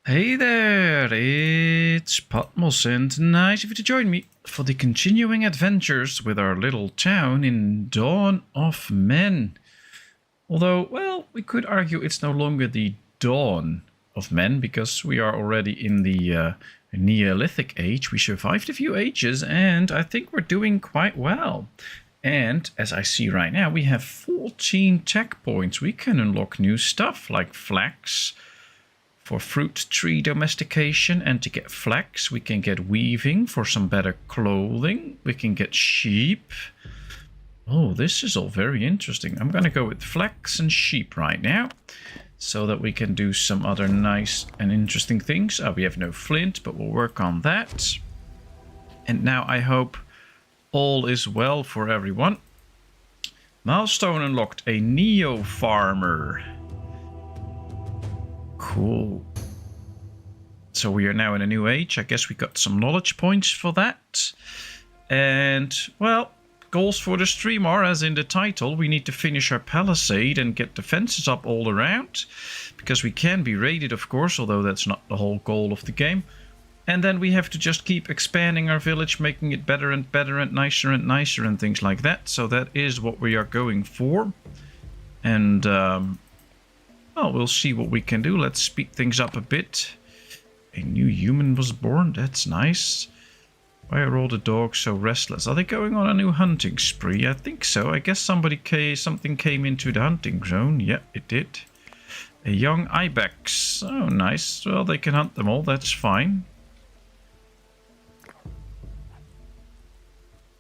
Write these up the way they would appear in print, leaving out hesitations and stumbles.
Hey there, it's Patmos, and nice of you to join me for the continuing adventures with our little town in Dawn of Men. Although, well, we could argue it's no longer the Dawn of Men, because we are already in the Neolithic age. We survived a few ages, and I think we're doing quite well. And, as I see right now, we have 14 tech points. We can unlock new stuff, like flax, for fruit tree domestication, and to get flax we can get weaving for some better clothing. We can get sheep. Oh, this is all very interesting. I'm gonna go with flax and sheep right now, so that we can do some other nice and interesting things. We have no flint, but we'll work on that. And now I hope all is well for everyone. Milestone unlocked, a Neo Farmer. Cool. So we are now in a new age. I guess we got some knowledge points for that. And, well, goals for the stream are, as in the title, we need to finish our Palisade and get the fences up all around. Because we can be raided, of course, although that's not the whole goal of the game. And then we have to just keep expanding our village, making it better and better and nicer and things like that. So that is what we are going for. And, well, we'll see what we can do. Let's speed things up a bit. A new human was born. That's nice. Why are all the dogs so restless? Are they going on a new hunting spree? I think so. I guess something came into the hunting zone. Yeah, it did. A young ibex. Oh, nice. Well, they can hunt them all. That's fine.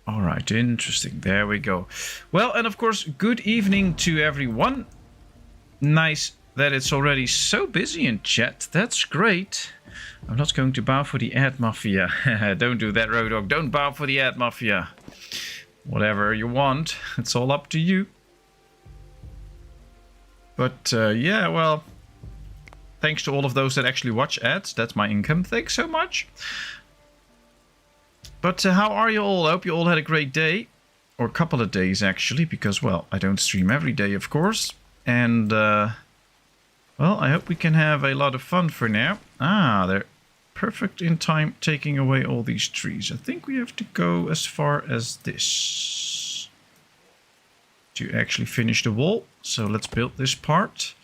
All right, interesting. There we go. Well, and of course, good evening to everyone. Nice that it's already so busy in chat. That's great. I'm not going to bow for the ad mafia. Don't do that, Road Dog. Don't bow for the ad mafia. Whatever you want. It's all up to you. But yeah, well, thanks to all of those that actually watch ads. That's my income. Thanks so much. But how are you all? I hope you all had a great day. Or a couple of days, actually. Because, well, I don't stream every day, of course. And, well, I hope we can have a lot of fun for now. They're perfect in time taking away all these trees. I think we have to go as far as this to actually finish the wall. So let's build this part.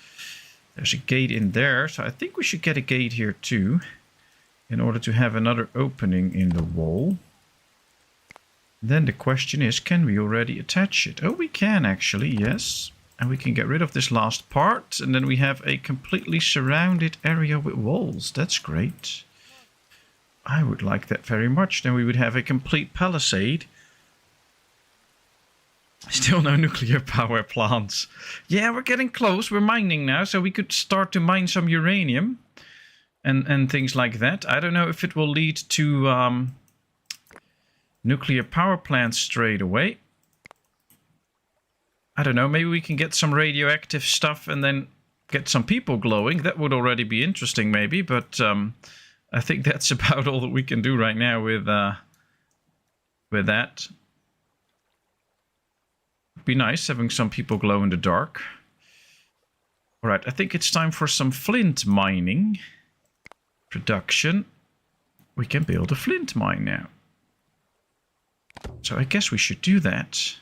There's a gate in there. So I think we should get a gate here too, in order to have another opening in the wall. Then the question is, can we already attach it? Oh, we can actually, yes. And we can get rid of this last part. And then we have a completely surrounded area with walls. That's great. I would like that very much. Then we would have a complete palisade. Still no nuclear power plants. Yeah, we're getting close. We're mining now. So we could start to mine some uranium. And things like that. I don't know if it will lead to nuclear power plants straight away. I don't know, maybe we can get some radioactive stuff and then get some people glowing. That would already be interesting, maybe. But I think that's about all that we can do right now with that. It'd be nice having some people glow in the dark. All right, I think it's time for some flint mining. Production. We can build a flint mine now. So I guess we should do that.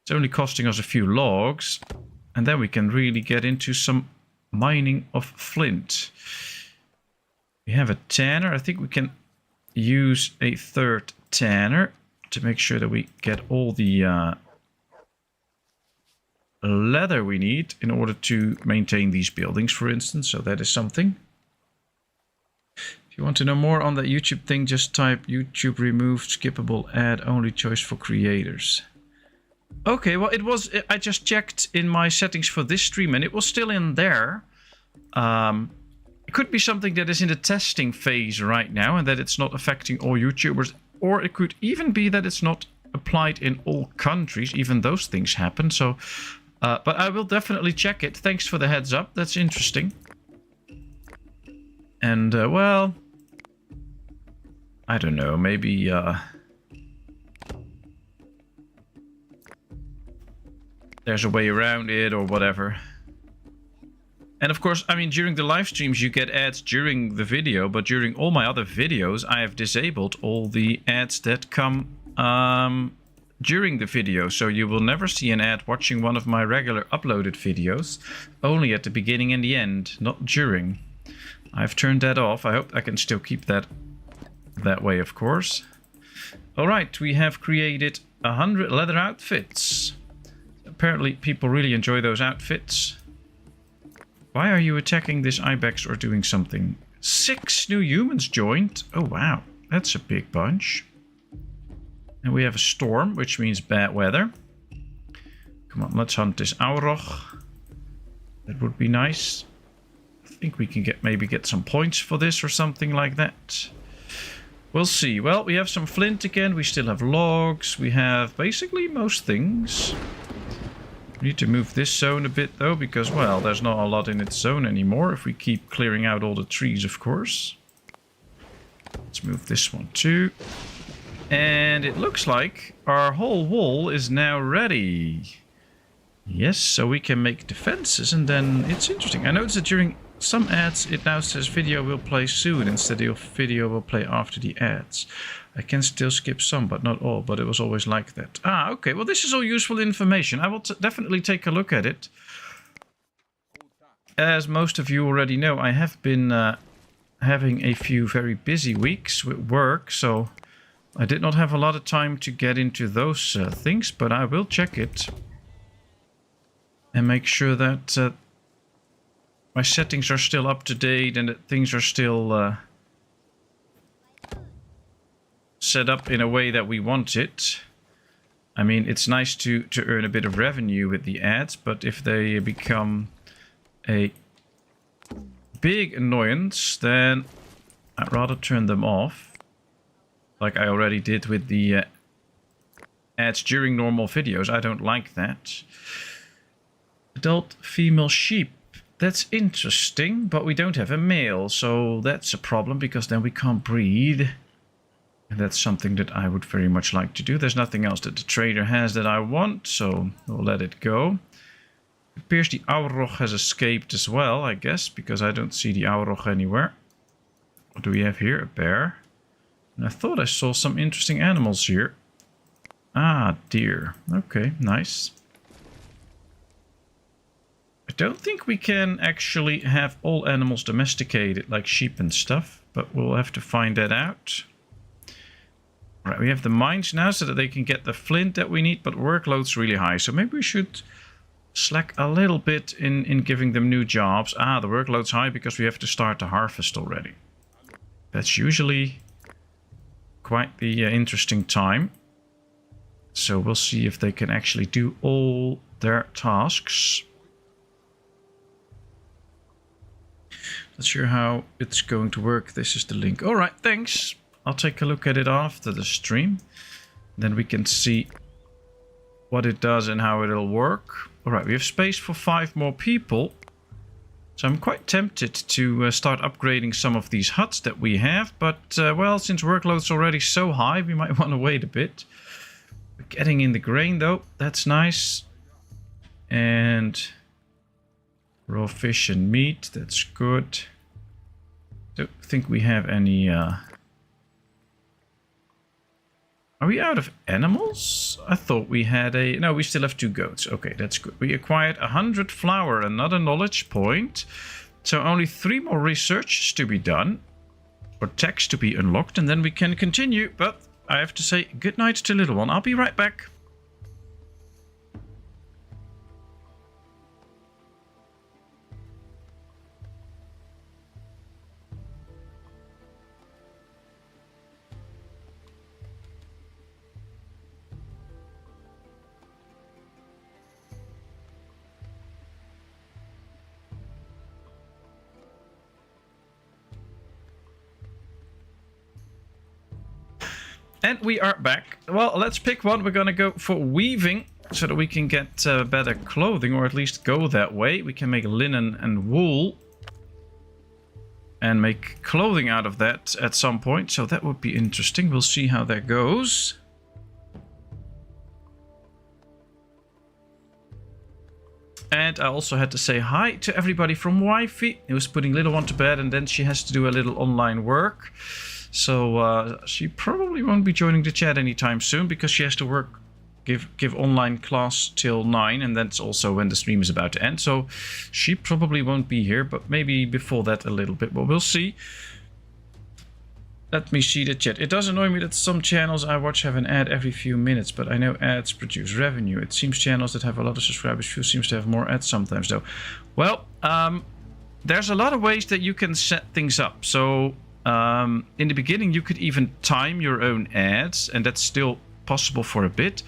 It's only costing us a few logs, and then we can really get into some mining of flint. We have a tanner. I think we can use a third tanner to make sure that we get all the leather we need in order to maintain these buildings, for instance. So that is something. If you want to know more on that YouTube thing, just type YouTube removed skippable ad only choice for creators. Okay, well, it was. I just checked in my settings for this stream, and it was still in there. It could be something that is in the testing phase right now, and that it's not affecting all YouTubers. Or it could even be that it's not applied in all countries. Even those things happen. So, but I will definitely check it. Thanks for the heads up. That's interesting. And, well, I don't know. Maybe, there's a way around it or whatever. And of course, I mean, during the live streams, you get ads during the video, but during all my other videos, I have disabled all the ads that come during the video. So you will never see an ad watching one of my regular uploaded videos, only at the beginning and the end, not during. I've turned that off. I hope I can still keep that way, of course. All right, we have created 100 leather outfits. Apparently, people really enjoy those outfits. Why are you attacking this ibex or doing something? 6 new humans joined. Oh, wow. That's a big bunch. And we have a storm, which means bad weather. Come on, let's hunt this Auroch. That would be nice. I think we can maybe get some points for this or something like that. We'll see. Well, we have some flint again. We still have logs. We have basically most things. We need to move this zone a bit though, because, well, there's not a lot in its zone anymore if we keep clearing out all the trees, of course. Let's move this one too. And it looks like our whole wall is now ready. Yes, so we can make defenses, and then it's interesting. I noticed that during some ads it now says video will play soon instead of video will play after the ads. I can still skip some, but not all, but it was always like that. Ah, okay, well this is all useful information. I will definitely take a look at it. As most of you already know, I have been having a few very busy weeks with work, so I did not have a lot of time to get into those things, but I will check it. And make sure that my settings are still up to date and that things are still set up in a way that we want it. I mean, it's nice to earn a bit of revenue with the ads, but if they become a big annoyance, then I'd rather turn them off. Like I already did with the ads during normal videos. I don't like that. Adult female sheep. That's interesting, but we don't have a male, so that's a problem because then we can't breed. And that's something that I would very much like to do. There's nothing else that the trader has that I want, so we'll let it go. It appears the Auroch has escaped as well, I guess, because I don't see the Auroch anywhere. What do we have here? A bear. And I thought I saw some interesting animals here. Ah, deer. Okay, nice. I don't think we can actually have all animals domesticated, like sheep and stuff, but we'll have to find that out. Right, we have the mines now so that they can get the flint that we need, but workload's really high. So maybe we should slack a little bit in giving them new jobs. Ah, the workload's high because we have to start the harvest already. That's usually quite the interesting time. So we'll see if they can actually do all their tasks. Not sure how it's going to work. This is the link. All right, thanks. I'll take a look at it after the stream. Then we can see what it does and how it'll work. All right, we have space for 5 more people. So I'm quite tempted to start upgrading some of these huts that we have. But, well, since workload's already so high, we might want to wait a bit. We're getting in the grain, though. That's nice. And raw fish and meat. That's good. Don't think we have any... Are we out of animals? I thought we had a... No, we still have 2 goats. Okay, that's good. We acquired 100 flour, another knowledge point. So only 3 more research to be done. Or techs to be unlocked. And then we can continue. But I have to say good night to little one. I'll be right back. And we are back. Well, let's pick one. We're going to go for weaving so that we can get better clothing, or at least go that way. We can make linen and wool and make clothing out of that at some point. So that would be interesting. We'll see how that goes. And I also had to say hi to everybody from Wifey, who's putting little one to bed, and then she has to do a little online work. So she probably won't be joining the chat anytime soon because she has to work, give online class till 9, and that's also when the stream is about to end. So she probably won't be here, but maybe before that a little bit. But we'll see. Let me see the chat. It does annoy me that some channels I watch have an ad every few minutes, but I know ads produce revenue. It seems channels that have a lot of subscribers few seems to have more ads sometimes though. Well, there's a lot of ways that you can set things up. So in the beginning you could even time your own ads, and that's still possible for a bit.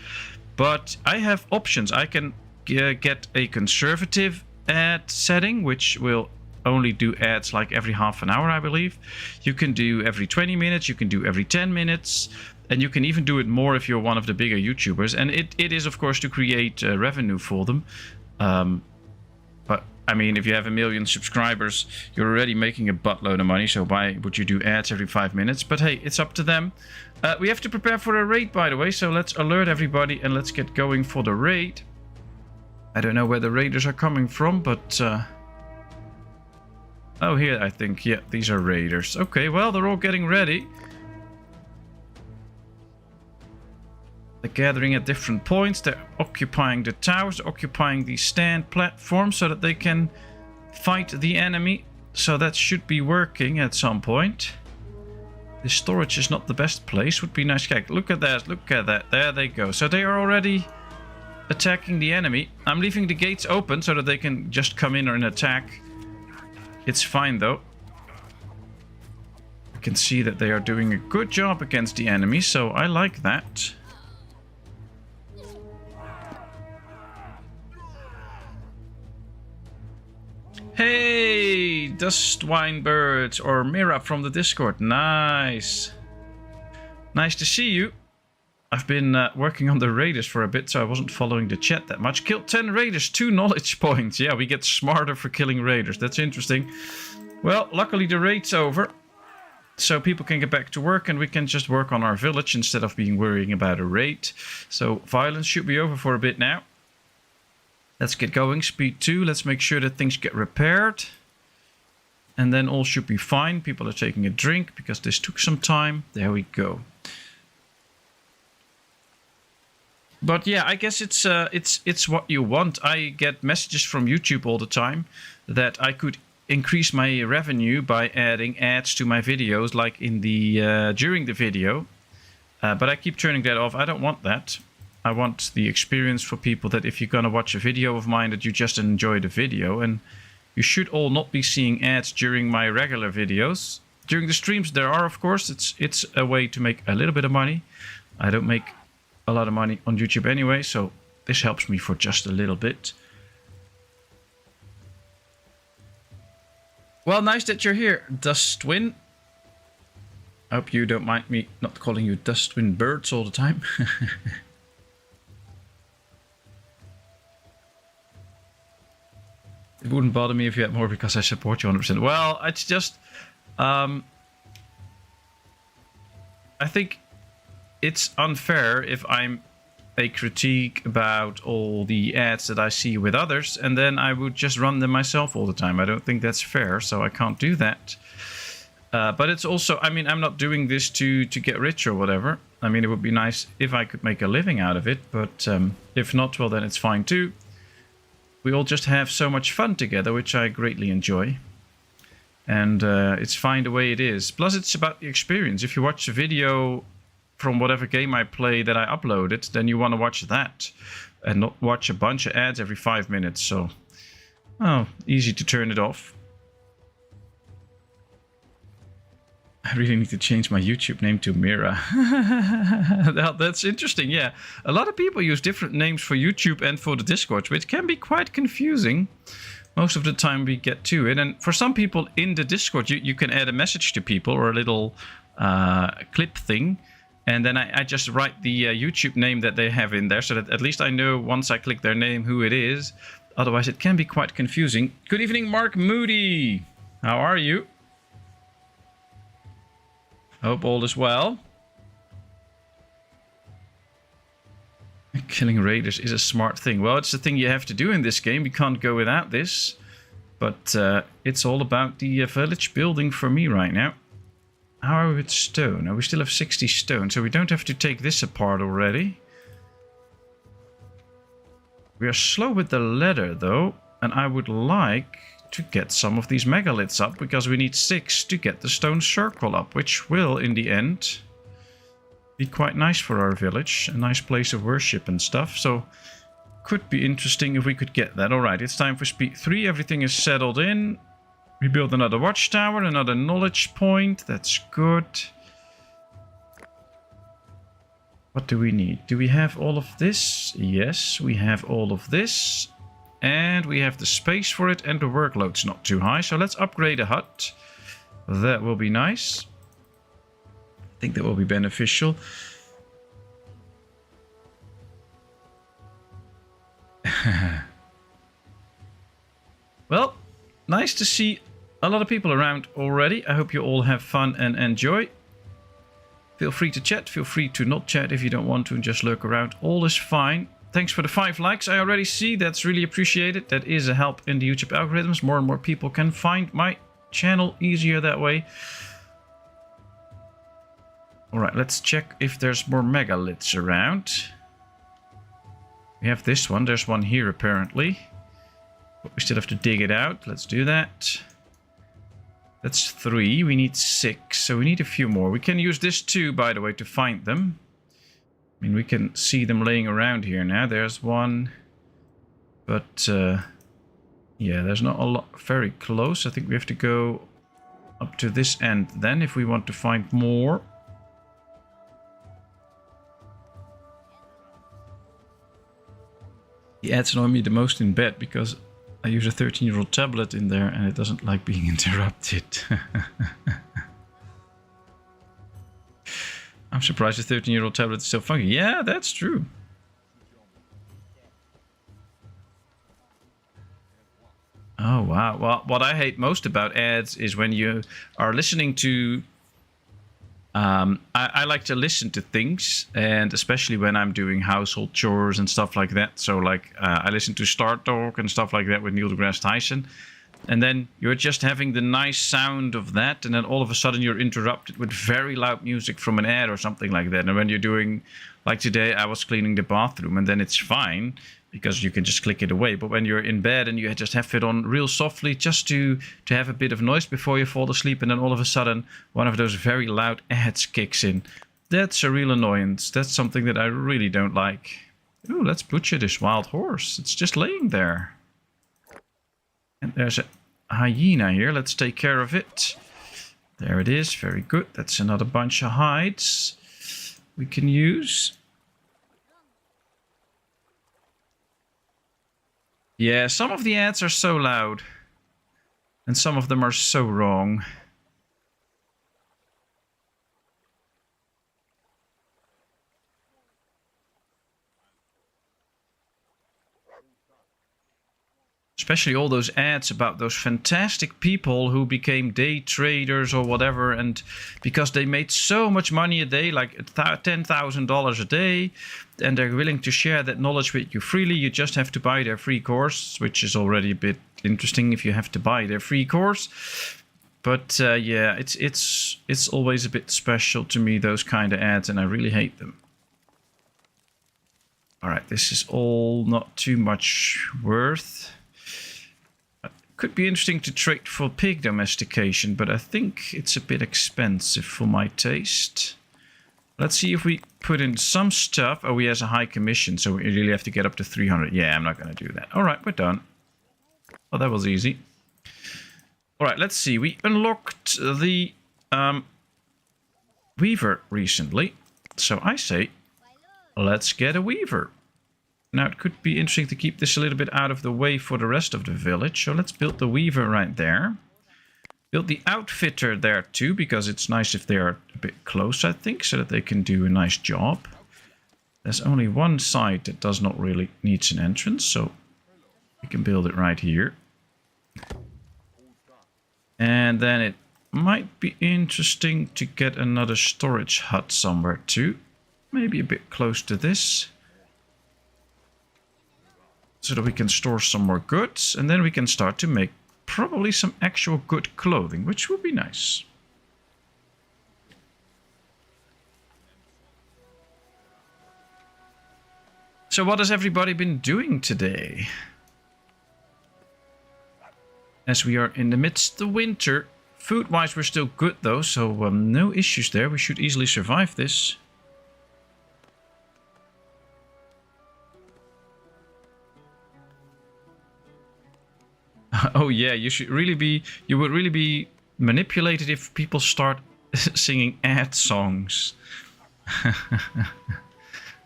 But I have options. I can get a conservative ad setting, which will only do ads like every half an hour, I believe. You can do every 20 minutes, you can do every 10 minutes, and you can even do it more if you're one of the bigger YouTubers. And it is, of course, to create revenue for them. But, I mean, if you have 1 million subscribers, you're already making a buttload of money, so why would you do ads every 5 minutes? But hey, it's up to them. We have to prepare for a raid, by the way, so let's alert everybody and let's get going for the raid. I don't know where the raiders are coming from, but... Oh, here, I think. Yeah, these are raiders. Okay, well, they're all getting ready. They're gathering at different points. They're occupying the towers, occupying the stand platforms so that they can fight the enemy. So that should be working at some point. The storage is not the best place. Would be nice. Look at that. Look at that. There they go. So they are already attacking the enemy. I'm leaving the gates open so that they can just come in and attack. It's fine though. I can see that they are doing a good job against the enemy, so I like that. Hey, Dustwine Birds or Mira from the Discord. Nice. Nice to see you. I've been working on the raiders for a bit, so I wasn't following the chat that much. Killed 10 raiders, 2 knowledge points. Yeah, we get smarter for killing raiders. That's interesting. Well, luckily the raid's over. So people can get back to work and we can just work on our village instead of worrying about a raid. So violence should be over for a bit now. Let's get going. Speed 2. Let's make sure that things get repaired. And then all should be fine. People are taking a drink because this took some time. There we go. But yeah, I guess it's what you want. I get messages from YouTube all the time that I could increase my revenue by adding ads to my videos, like in the during the video. But I keep turning that off. I don't want that. I want the experience for people that if you're gonna watch a video of mine, that you just enjoy the video. And you should all not be seeing ads during my regular videos. During the streams, there are, of course. It's a way to make a little bit of money. I don't make a lot of money on YouTube anyway, so this helps me for just a little bit. Well, nice that you're here, Dustwin. I hope you don't mind me not calling you Dustwin Birds all the time. It wouldn't bother me if you had more because I support you 100%. Well, it's just... I think it's unfair if I'm a critique about all the ads that I see with others and then I would just run them myself all the time. I don't think that's fair, so I can't do that. But it's also, I mean, I'm not doing this to get rich or whatever. I mean, it would be nice if I could make a living out of it, but if not, well, then it's fine too. We all just have so much fun together, which I greatly enjoy. And it's fine the way it is. Plus, it's about the experience. If you watch a video from whatever game I play that I uploaded, then you want to watch that and not watch a bunch of ads every 5 minutes. So, oh, easy to turn it off. I really need to change my YouTube name to Mira. That's interesting, yeah. A lot of people use different names for YouTube and for the Discord, which can be quite confusing. Most of the time we get to it. And for some people in the Discord, you can add a message to people or a little clip thing. And then I just write the YouTube name that they have in there so that at least I know once I click their name who it is. Otherwise, it can be quite confusing. Good evening, Mark Moody. How are you? Hope all is well. Killing raiders is a smart thing. Well, it's the thing you have to do in this game. We can't go without this. But it's all about the village building for me right now. How are we with stone? Oh, we still have 60 stone, so we don't have to take this apart already. We are slow with the leather, though. And I would like to get some of these megaliths up, because we need 6 to get the stone circle up, which will, in the end, be quite nice for our village. A nice place of worship and stuff, so could be interesting if we could get that. Alright, it's time for speed 3. Everything is settled in. We build another watchtower, another knowledge point. That's good. What do we need? Do we have all of this? Yes, we have all of this. And we have the space for it, and the workload's not too high. So let's upgrade a hut. That will be nice. I think that will be beneficial. Well, nice to see a lot of people around already. I hope you all have fun and enjoy. Feel free to chat. Feel free to not chat if you don't want to and just lurk around. All is fine. Thanks for the 5 likes I already see. That's really appreciated. That is a help in the YouTube algorithms. More and more people can find my channel easier that way. Alright, let's check if there's more megaliths around. We have this one. There's one here apparently. But we still have to dig it out. Let's do that. That's 3. We need 6. So we need a few more. We can use this too, by the way, to find them. I mean, we can see them laying around here now. There's one. But, yeah, there's not a lot very close. I think we have to go up to this end then if we want to find more. The ads annoy me the most in bed because I use a 13-year-old tablet in there and it doesn't like being interrupted. I'm surprised a 13-year-old tablet is so funky. Yeah, that's true. Oh, wow. Well, what I hate most about ads is when you are listening to... I like to listen to things, and especially when I'm doing household chores and stuff like that. So, like, I listen to Star Talk and stuff like that with Neil deGrasse Tyson. And then you're just having the nice sound of that, and then all of a sudden you're interrupted with very loud music from an ad or something like that. And when you're doing, like today, I was cleaning the bathroom, and then it's fine because you can just click it away. But when you're in bed and you just have it on real softly just to have a bit of noise before you fall asleep, and then all of a sudden one of those very loud ads kicks in, that's a real annoyance. That's something that I really don't like. Ooh, let's butcher this wild horse. It's just laying there. And there's a hyena here. Let's take care of it. There it is. Very good. That's another bunch of hides we can use. Yeah, some of the ads are so loud. And some of them are so wrong. Especially all those ads about those fantastic people who became day traders or whatever, and because they made so much money a day, like $10,000 a day, and they're willing to share that knowledge with you freely. You just have to buy their free course, which is already a bit interesting if you have to buy their free course. But yeah, it's always a bit special to me, those kind of ads, and I really hate them. All right, this is all not too much worth. Could be interesting to trade for pig domestication, but I think it's a bit expensive for my taste. Let's see if we put in some stuff. Oh, he has a high commission, so we really have to get up to 300. Yeah, I'm not going to do that. All right, we're done. Well, that was easy. All right, let's see. We unlocked the weaver recently. So I say, let's get a weaver. Now, it could be interesting to keep this a little bit out of the way for the rest of the village. So let's build the weaver right there. Build the outfitter there too, because it's nice if they are a bit close, I think, so that they can do a nice job. There's only one side that does not really need an entrance, so we can build it right here. And then it might be interesting to get another storage hut somewhere too. Maybe a bit close to this. so that we can store some more goods, and then we can start to make probably some actual good clothing, which would be nice. So what has everybody been doing today? As we are in the midst of winter, food-wise we're still good though, so no issues there. We should easily survive this. Oh yeah, you would really be manipulated if people start singing ad songs.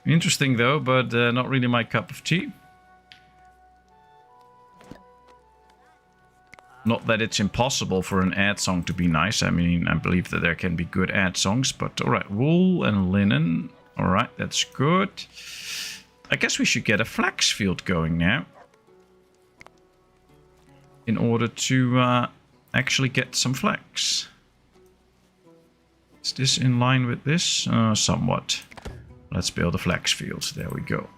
Interesting though, but not really my cup of tea. Not that it's impossible for an ad song to be nice. I mean, I believe that there can be good ad songs, but alright, wool and linen. Alright, that's good. I guess we should get a flax field going now. In order to actually get some flax. Is this in line with this? Somewhat. Let's build a flax field. There we go.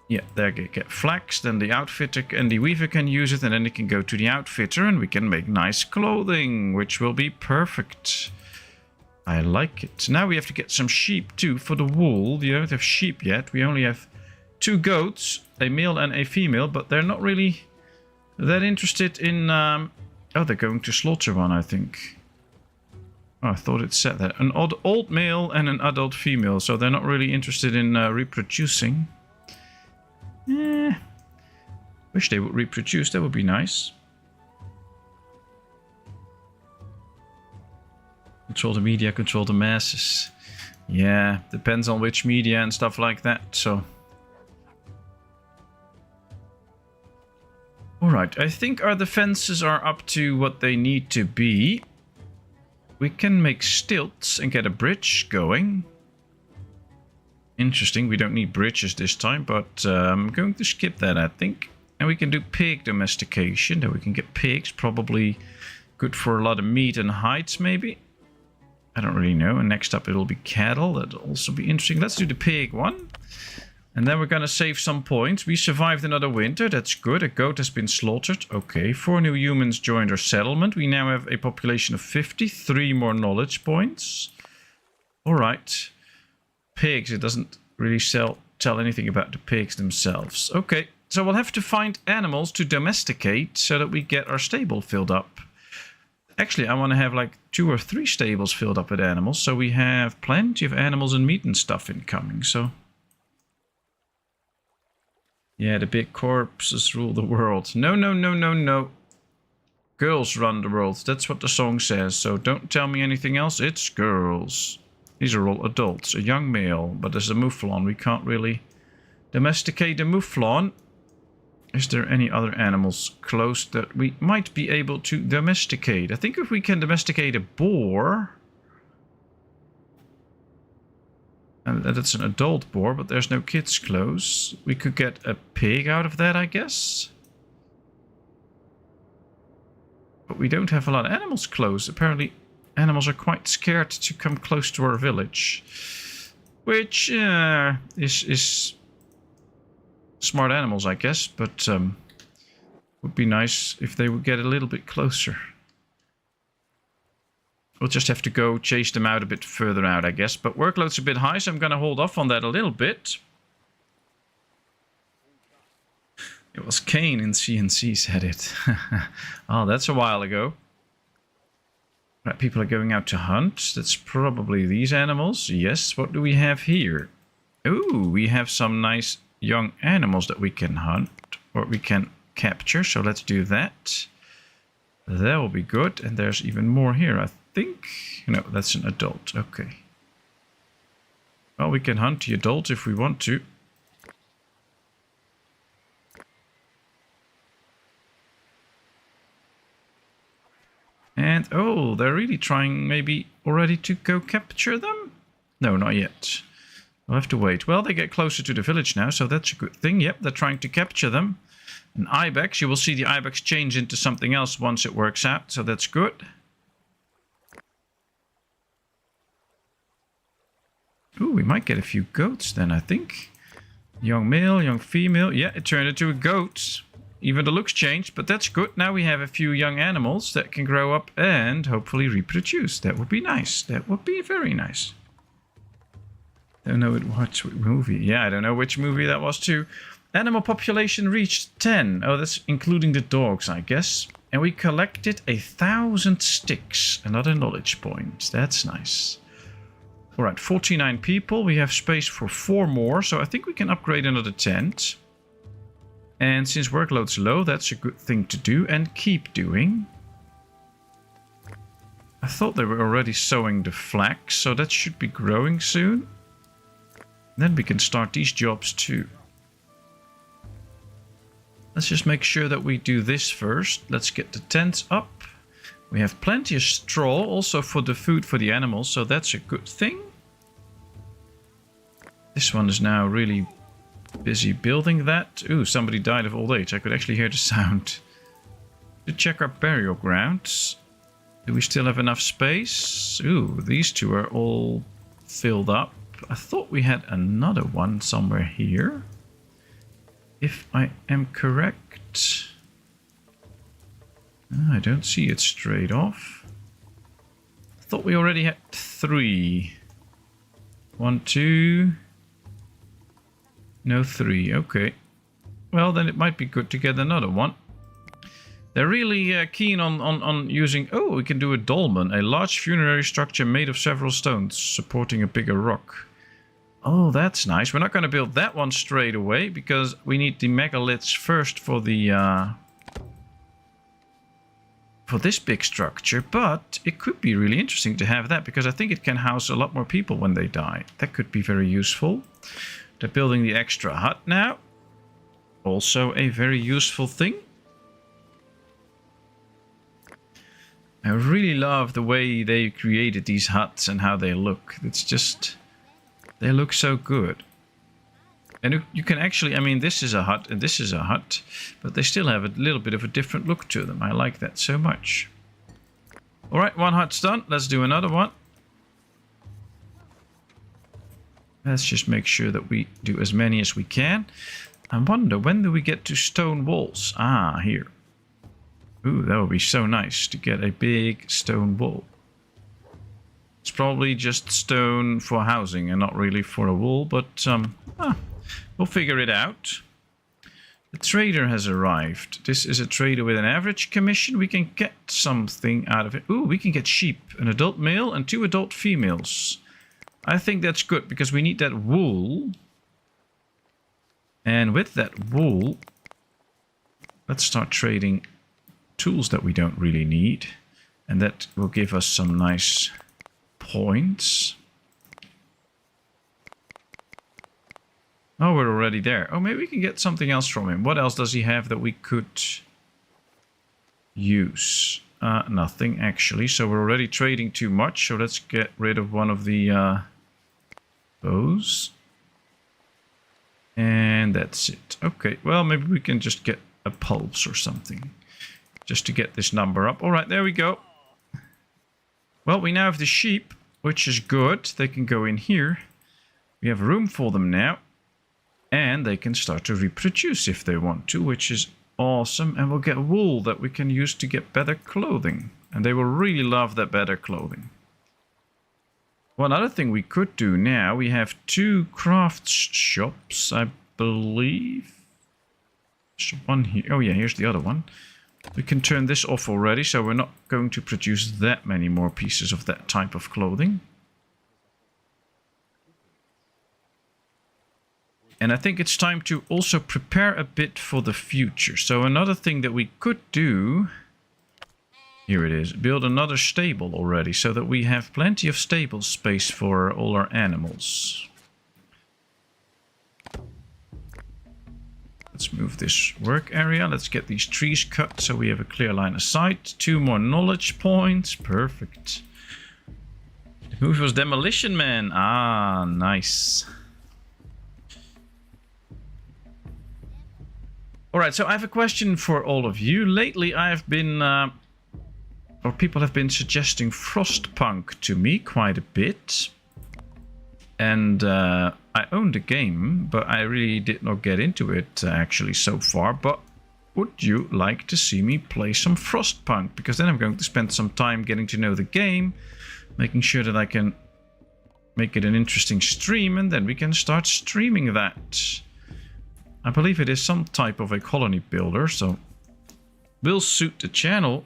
Yeah, there you get flax. Then the outfitter and the weaver can use it. And then it can go to the outfitter. And we can make nice clothing. Which will be perfect. I like it. Now we have to get some sheep too for the wool. We don't have sheep yet. We only have 2 goats. A male and a female. But they're not really that interested in... oh, they're going to slaughter one, I think. Oh, I thought it said that. An old male and an adult female. So they're not really interested in reproducing. Wish they would reproduce. That would be nice. Control the media, control the masses. Yeah, depends on which media and stuff like that. So... Alright, I think our defenses are up to what they need to be. We can make stilts and get a bridge going. Interesting, we don't need bridges this time, but I'm going to skip that, I think. And we can do pig domestication, then we can get pigs, probably good for a lot of meat and hides, maybe. I don't really know. And next up it'll be cattle, that'll also be interesting. Let's do the pig one. And then we're going to save some points. We survived another winter, that's good. A goat has been slaughtered. Okay, 4 new humans joined our settlement. We now have a population of 50, 3 more knowledge points. Alright. Pigs, it doesn't really tell anything about the pigs themselves. Okay, so we'll have to find animals to domesticate so that we get our stable filled up. Actually, I want to have like 2 or 3 stables filled up with animals, so we have plenty of animals and meat and stuff incoming, so... Yeah, the big corpses rule the world. No, no, no, no, no. Girls run the world, that's what the song says, so don't tell me anything else, it's girls. These are all adults. A young male, but there's a mouflon. We can't really domesticate the mouflon. Is there any other animals close that we might be able to domesticate? I think if we can domesticate a boar... And that's an adult boar, but there's no kids close. We could get a pig out of that, I guess. But we don't have a lot of animals close. Apparently... Animals are quite scared to come close to our village. Which is smart animals, I guess. But would be nice if they would get a little bit closer. We'll just have to go chase them out a bit further out, I guess. But workload's a bit high, so I'm going to hold off on that a little bit. It was Kane in CNC said it. Oh, that's a while ago. Right, people are going out to hunt. That's probably these animals. Yes, what do we have here? Ooh, we have some nice young animals that we can hunt. Or we can capture, so let's do that. That will be good. And there's even more here, I think. No, that's an adult. Okay. Well, we can hunt the adult if we want to. And, oh, they're really trying maybe already to go capture them? No, not yet. We'll have to wait. Well, they get closer to the village now, so that's a good thing. Yep, they're trying to capture them. An ibex, you will see the ibex change into something else once it works out, so that's good. Ooh, we might get a few goats then, I think. Young male, young female. Yeah, it turned into a goat. Even the looks changed, but that's good. Now we have a few young animals that can grow up and hopefully reproduce. That would be nice. That would be very nice. Don't know which movie. Yeah, I don't know which movie that was too. Animal population reached 10. Oh, that's including the dogs, I guess. And we collected 1,000 sticks. Another knowledge point. That's nice. Alright, 49 people. We have space for 4 more. So I think we can upgrade another tent. And since workload's low, that's a good thing to do and keep doing. I thought they were already sowing the flax, so that should be growing soon. Then we can start these jobs too. Let's just make sure that we do this first. Let's get the tents up. We have plenty of straw also for the food for the animals, so that's a good thing. This one is now really busy building that. Ooh, somebody died of old age. I could actually hear the sound. To check our burial grounds. Do we still have enough space? Ooh, these two are all filled up. I thought we had another one somewhere here. If I am correct. I don't see it straight off. I thought we already had 3. 1, 2. No, 3. Okay. Well, then it might be good to get another one. They're really keen on using... Oh, we can do a dolmen. A large funerary structure made of several stones supporting a bigger rock. Oh, that's nice. We're not going to build that one straight away because we need the megaliths first for the... for this big structure, but it could be really interesting to have that because I think it can house a lot more people when they die. That could be very useful. They're building the extra hut now. Also a very useful thing. I really love the way they created these huts and how they look. It's just... They look so good. And you can actually... I mean, this is a hut and this is a hut. But they still have a little bit of a different look to them. I like that so much. Alright, one hut's done. Let's do another one. Let's just make sure that we do as many as we can. I wonder, when do we get to stone walls? Ah, here. Ooh, that would be so nice to get a big stone wall. It's probably just stone for housing and not really for a wall, but we'll figure it out. The trader has arrived. This is a trader with an average commission. We can get something out of it. Ooh, we can get sheep. An adult male and 2 adult females. I think that's good because we need that wool. And with that wool, let's start trading tools that we don't really need. And that will give us some nice points. Oh, we're already there. Oh, maybe we can get something else from him. What else does he have that we could use? Nothing, actually. So we're already trading too much. So let's get rid of one of the bows. And that's it. Okay, well, maybe we can just get a pulse or something. Just to get this number up. Alright, there we go. Well, we now have the sheep, which is good. They can go in here. We have room for them now. And they can start to reproduce if they want to, which is awesome. And we'll get wool that we can use to get better clothing. And they will really love that better clothing. One other thing we could do now, we have 2 crafts shops, I believe. There's one here. Oh yeah, here's the other one. We can turn this off already, so we're not going to produce that many more pieces of that type of clothing. And I think it's time to also prepare a bit for the future. So another thing that we could do... Here it is. Build another stable already, so that we have plenty of stable space for all our animals. Let's move this work area. Let's get these trees cut so we have a clear line of sight. 2 more knowledge points. Perfect. Who was Demolition Man? Ah, nice. Alright, so I have a question for all of you. Lately I have been... or people have been suggesting Frostpunk to me quite a bit. And I own the game, but I really did not get into it actually so far. But would you like to see me play some Frostpunk? Because then I'm going to spend some time getting to know the game, making sure that I can make it an interesting stream, and then we can start streaming that. I believe it is some type of a colony builder, so will suit the channel.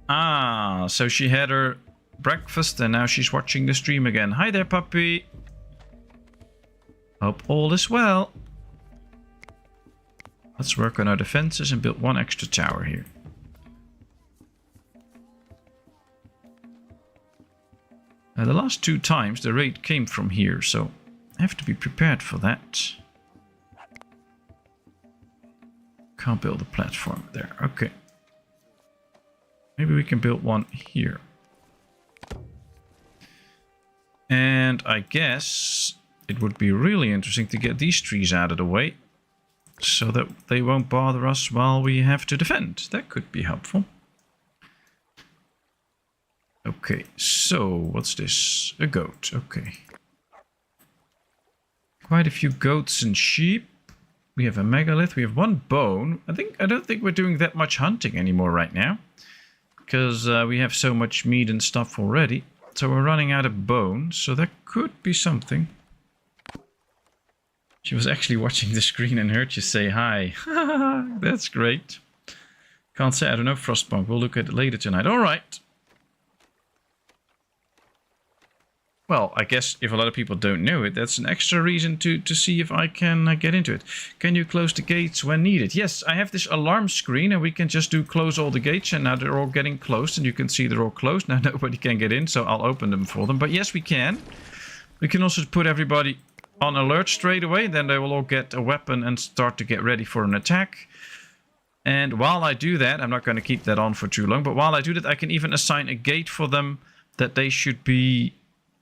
Ah, so she had her breakfast and now she's watching the stream again. Hi there, puppy. Hope all is well. Let's work on our defenses and build one extra tower here. The last 2 times the raid came from here, so I have to be prepared for that. Can't build a platform there. Okay. Maybe we can build one here. And I guess it would be really interesting to get these trees out of the way so that they won't bother us while we have to defend. That could be helpful. Okay, so what's this? A goat, okay. Quite a few goats and sheep. We have a megalith, we have 1 bone. I don't think we're doing that much hunting anymore right now, because we have so much meat and stuff already. So we're running out of bone, so that could be something. She was actually watching the screen and heard you say hi. That's great. Can't say, I don't know, Frostpunk. We'll look at it later tonight. All right. Well, I guess if a lot of people don't know it, that's an extra reason to see if I can get into it. Can you close the gates when needed? Yes, I have this alarm screen and we can just do close all the gates, and now they're all getting closed and you can see they're all closed. Now nobody can get in, so I'll open them for them. But yes, we can. We can also put everybody on alert straight away. Then they will all get a weapon and start to get ready for an attack. And while I do that, I'm not going to keep that on for too long, but while I do that, I can even assign a gate for them that they should be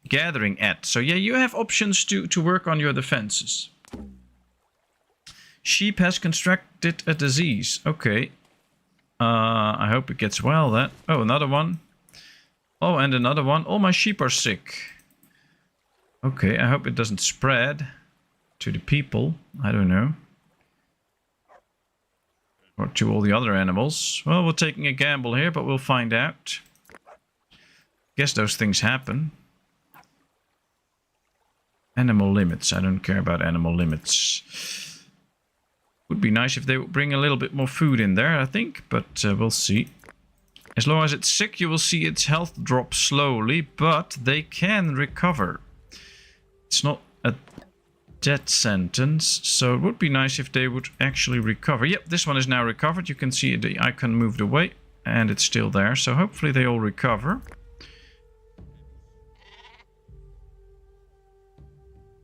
gathering at. So yeah, you have options to work on your defenses. Sheep has contracted a disease. Okay. I hope it gets well then. Oh, another one. Oh, and another one. All my sheep are sick. Okay, I hope it doesn't spread to the people. I don't know. Or to all the other animals. Well, we're taking a gamble here, but we'll find out. Guess those things happen. Animal limits. I don't care about animal limits. Would be nice if they would bring a little bit more food in there, I think. But we'll see. As long as it's sick, you will see its health drop slowly. But they can recover. It's not a death sentence. So it would be nice if they would actually recover. Yep, this one is now recovered. You can see the icon moved away. And it's still there. So hopefully they all recover.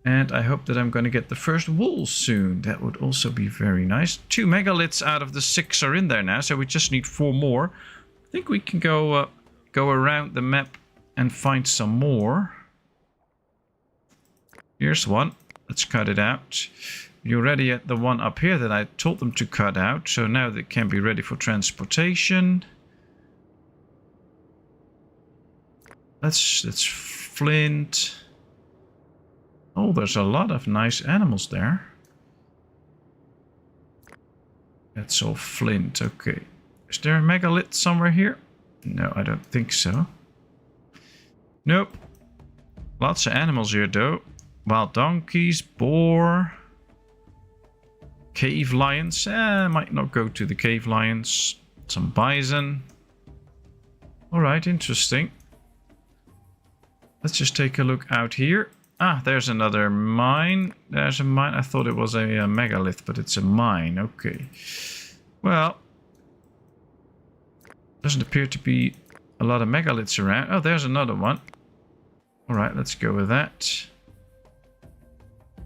And I hope that I'm going to get the first wool soon. That would also be very nice. 2 megaliths out of the 6 are in there now, so we just need 4 more. I think we can go around the map and find some more. Here's one. Let's cut it out. You're ready at the one up here that I told them to cut out. So now they can be ready for transportation. That's flint. Oh, there's a lot of nice animals there. That's all flint, okay. Is there a megalith somewhere here? No, I don't think so. Nope. Lots of animals here though. Wild donkeys, boar. Cave lions. I might not go to the cave lions. Some bison. Alright, interesting. Let's just take a look out here. Ah, there's another mine. There's a mine. I thought it was a megalith, but it's a mine. Okay. Well, doesn't appear to be a lot of megaliths around. Oh, there's another one. All right, let's go with that.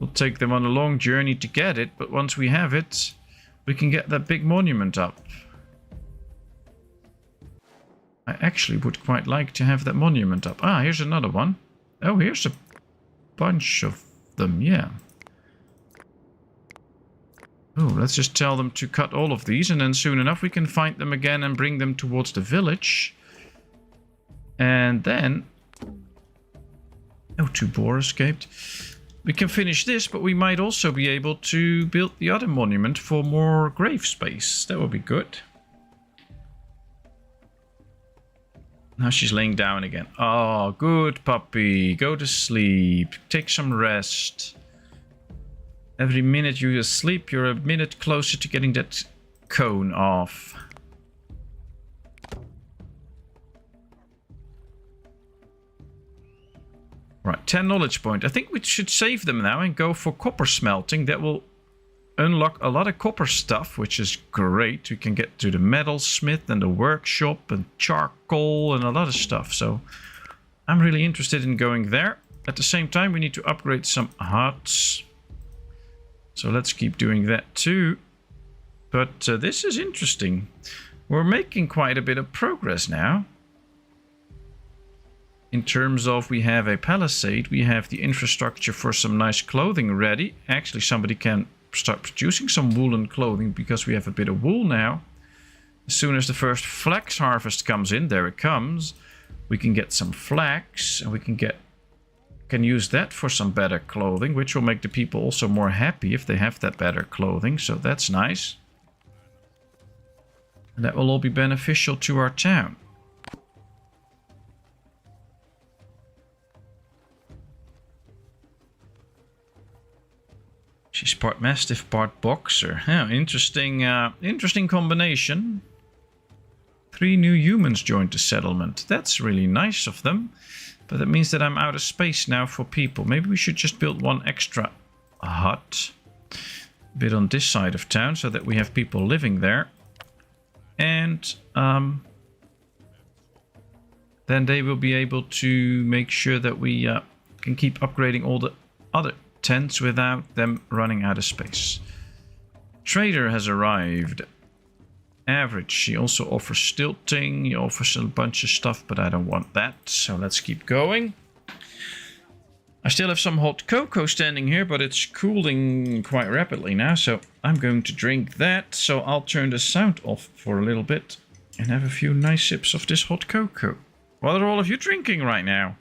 We'll take them on a long journey to get it, but once we have it, we can get that big monument up. I actually would quite like to have that monument up. Ah, here's another one. Oh, here's a bunch of them, yeah. Oh, let's just tell them to cut all of these, and then soon enough we can find them again and bring them towards the village. And then... Oh, 2 boar escaped. We can finish this, but we might also be able to build the other monument for more grave space. That would be good. Now she's laying down again. Oh, good puppy. Go to sleep. Take some rest. Every minute you sleep, you're a minute closer to getting that cone off. Right, 10 knowledge point. I think we should save them now and go for copper smelting. That will unlock a lot of copper stuff, which is great. We can get to the metalsmith and the workshop and charcoal and a lot of stuff. So I'm really interested in going there. At the same time, we need to upgrade some huts. So let's keep doing that too. But this is interesting. We're making quite a bit of progress now. In terms of, we have a palisade, we have the infrastructure for some nice clothing ready. Actually, somebody can start producing some woolen clothing because we have a bit of wool now. As soon as the first flax harvest comes in, there it comes, we can get some flax and we can use that for some better clothing, which will make the people also more happy if they have that better clothing. So that's nice. And that will all be beneficial to our town. She's part mastiff, part boxer. Yeah, interesting combination. 3 new humans joined the settlement. That's really nice of them. But that means that I'm out of space now for people. Maybe we should just build 1 extra hut. A bit on this side of town so that we have people living there. And then they will be able to make sure that we can keep upgrading all the other tents without them running out of space. Trader has arrived. Average. She also offers stilting. He offers a bunch of stuff, but I don't want that. So let's keep going. I still have some hot cocoa standing here, but it's cooling quite rapidly now. So I'm going to drink that. So I'll turn the sound off for a little bit and have a few nice sips of this hot cocoa. What are all of you drinking right now?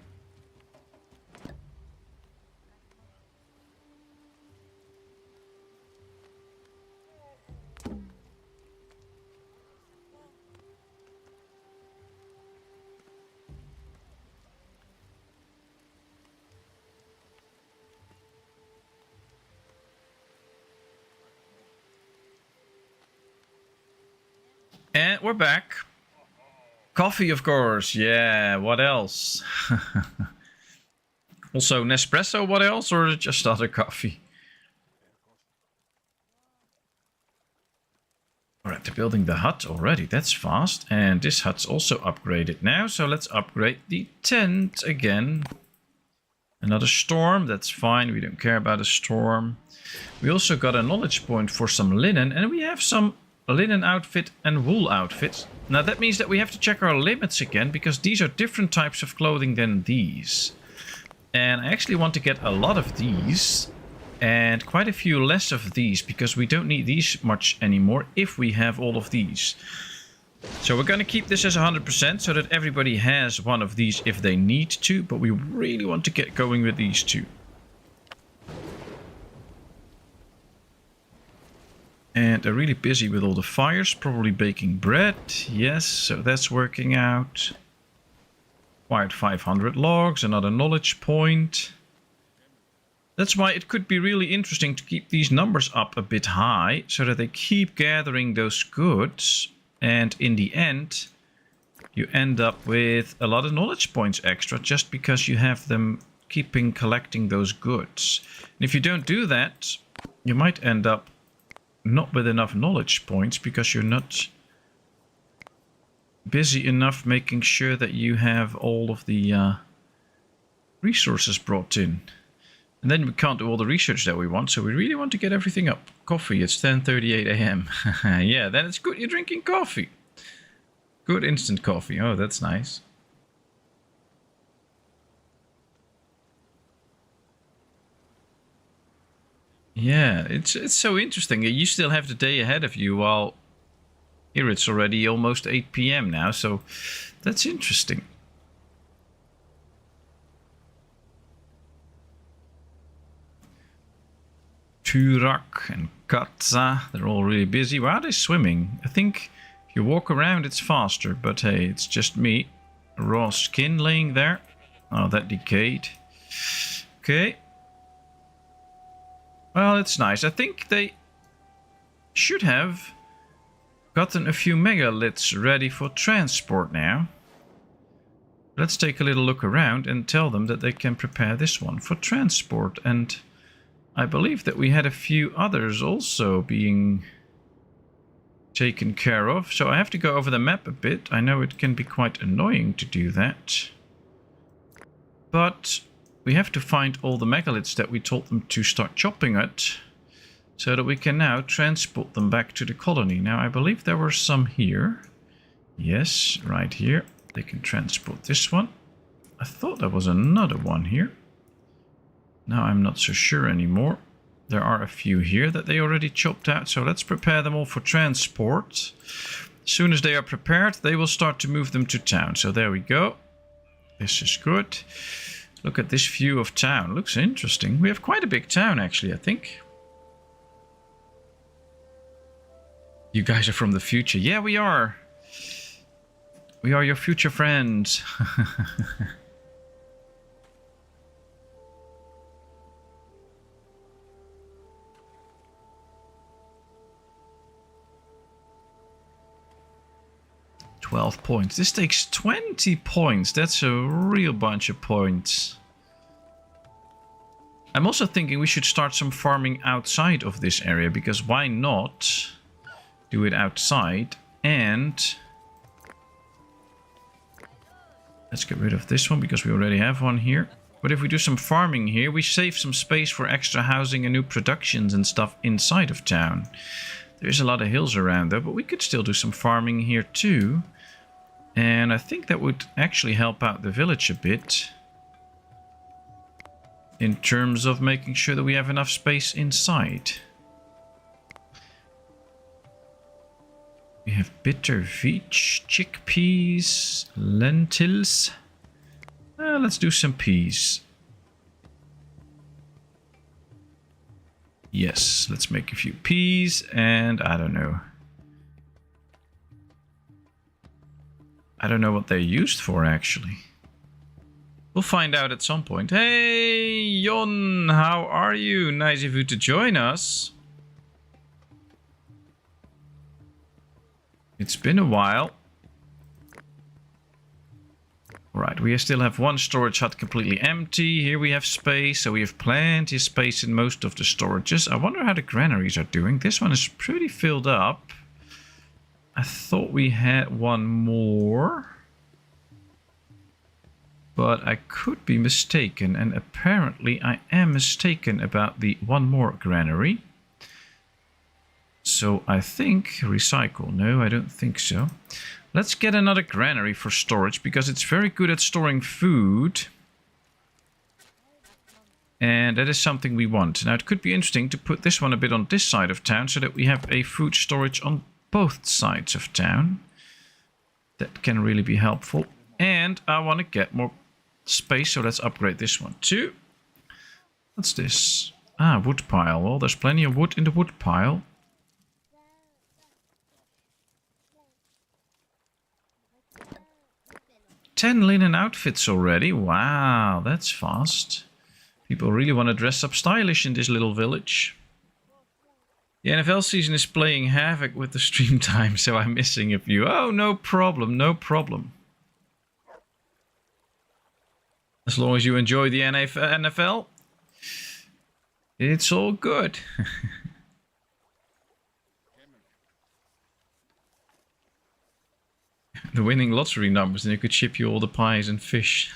And we're back. Coffee, of course. Yeah, what else? Also Nespresso, what else? Or just other coffee? Alright, they're building the hut already. That's fast. And this hut's also upgraded now. So let's upgrade the tent again. Another storm. That's fine. We don't care about a storm. We also got a knowledge point for some linen. And we have some linen outfit and wool outfit. Now that means that we have to check our limits again, because these are different types of clothing than these. And I actually want to get a lot of these and quite a few less of these, because we don't need these much anymore if we have all of these. So we're going to keep this as 100% so that everybody has one of these if they need to, but we really want to get going with these two. And they're really busy with all the fires, probably baking bread. Yes, so that's working out. Acquired 500 logs, another knowledge point. That's why it could be really interesting to keep these numbers up a bit high, so that they keep gathering those goods. And in the end, you end up with a lot of knowledge points extra, just because you have them collecting those goods. And if you don't do that, you might end up not with enough knowledge points, because you're not busy enough making sure that you have all of the resources brought in. And then we can't do all the research that we want, so we really want to get everything up. Coffee, it's 10:38 AM. Yeah, then it's good you're drinking coffee. Good instant coffee. Oh, that's nice. Yeah, it's so interesting. You still have the day ahead of you, while here it's already almost 8 p.m. now, so that's interesting. Turak and Katza, they're all really busy. Why are they swimming? I think if you walk around it's faster, but hey, it's just me. Raw skin laying there. Oh, that decayed. Okay. Well, it's nice. I think they should have gotten a few megaliths ready for transport now. Let's take a little look around and tell them that they can prepare this one for transport. And I believe that we had a few others also being taken care of. So I have to go over the map a bit. I know it can be quite annoying to do that. But we have to find all the megaliths that we told them to start chopping at, so that we can now transport them back to the colony. Now, I believe there were some here. Yes, right here. They can transport this one. I thought there was another one here. Now I'm not so sure anymore. There are a few here that they already chopped out, so let's prepare them all for transport. As soon as they are prepared, they will start to move them to town. So there we go. This is good. Look at this view of town. Looks interesting. We have quite a big town, actually, I think. You guys are from the future. Yeah, we are. We are your future friends. 12 points. This takes 20 points. That's a real bunch of points. I'm also thinking we should start some farming outside of this area, because why not do it outside? And let's get rid of this one because we already have one here. But if we do some farming here, we save some space for extra housing and new productions and stuff inside of town. There's a lot of hills around though, but we could still do some farming here too. And I think that would actually help out the village a bit, in terms of making sure that we have enough space inside. We have bitter veach, chickpeas, lentils. Let's do some peas. Yes, let's make a few peas, and I don't know. I don't know what they're used for, actually. We'll find out at some point. Hey, Jon, how are you? Nice of you to join us. It's been a while. Right, we still have one storage hut completely empty. Here we have space, so we have plenty of space in most of the storages. I wonder how the granaries are doing. This one is pretty filled up. I thought we had one more, but I could be mistaken, and apparently I am mistaken about the one more granary. So I think recycle. No, I don't think so. Let's get another granary for storage, because it's very good at storing food. And that is something we want. Now, it could be interesting to put this one a bit on this side of town, so that we have a food storage on both sides of town. That can really be helpful. And I want to get more space, so let's upgrade this one too. What's this? Ah, wood pile. Well, there's plenty of wood in the wood pile. $10 linen outfits already. Wow, that's fast. People really want to dress up stylish in this little village. The NFL season is playing havoc with the stream time, so I'm missing a few. Oh, no problem, no problem. As long as you enjoy the NFL, it's all good. The winning lottery numbers, and it could ship you all the pies and fish.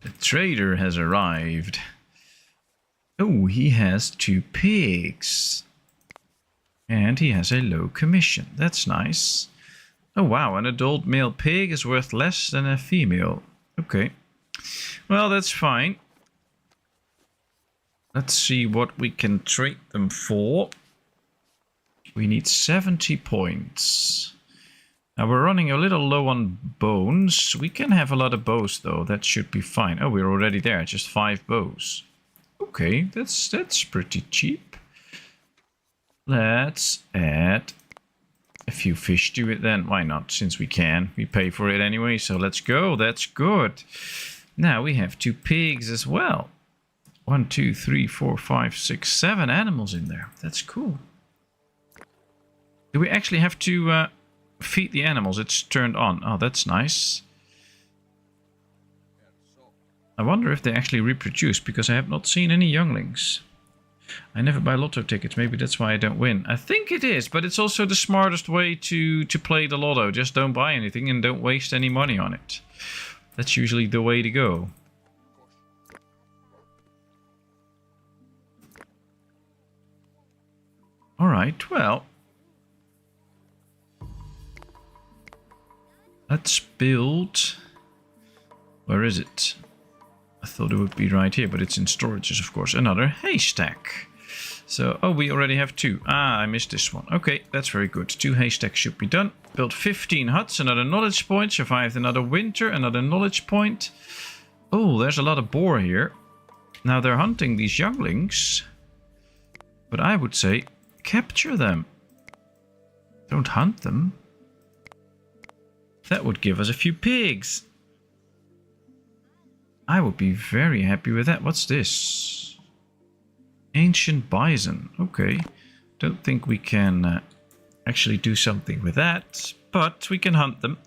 The trader has arrived. Oh, he has 2 pigs. And he has a low commission. That's nice. Oh wow, an adult male pig is worth less than a female. Okay. Well, that's fine. Let's see what we can trade them for. We need 70 points. Now we're running a little low on bones. We can have a lot of bows though. That should be fine. Oh, we're already there. Just 5 bows. Okay, that's pretty cheap. Let's add a few fish to it then. Why not? Since we can. We pay for it anyway. So let's go. That's good. Now we have 2 pigs as well. 1, 2, 3, 4, 5, 6, 7 animals in there. That's cool. Do we actually have to feed the animals? It's turned on. Oh, that's nice. I wonder if they actually reproduce, because I have not seen any younglings. I never buy lotto tickets. Maybe that's why I don't win. I think it is, but it's also the smartest way to play the lotto. Just don't buy anything and don't waste any money on it. That's usually the way to go. Alright, well. Let's build... Where is it? I thought it would be right here, but it's in storages, of course. Another haystack. So, oh, we already have 2. Ah, I missed this one. Okay, that's very good. 2 haystacks should be done. Built 15 huts, another knowledge point. Survived another winter, another knowledge point. Oh, there's a lot of boar here. Now, they're hunting these younglings. But I would say, capture them. Don't hunt them. That would give us a few pigs. I would be very happy with that. What's this? Ancient bison. Okay. Don't think we can actually do something with that. But we can hunt them.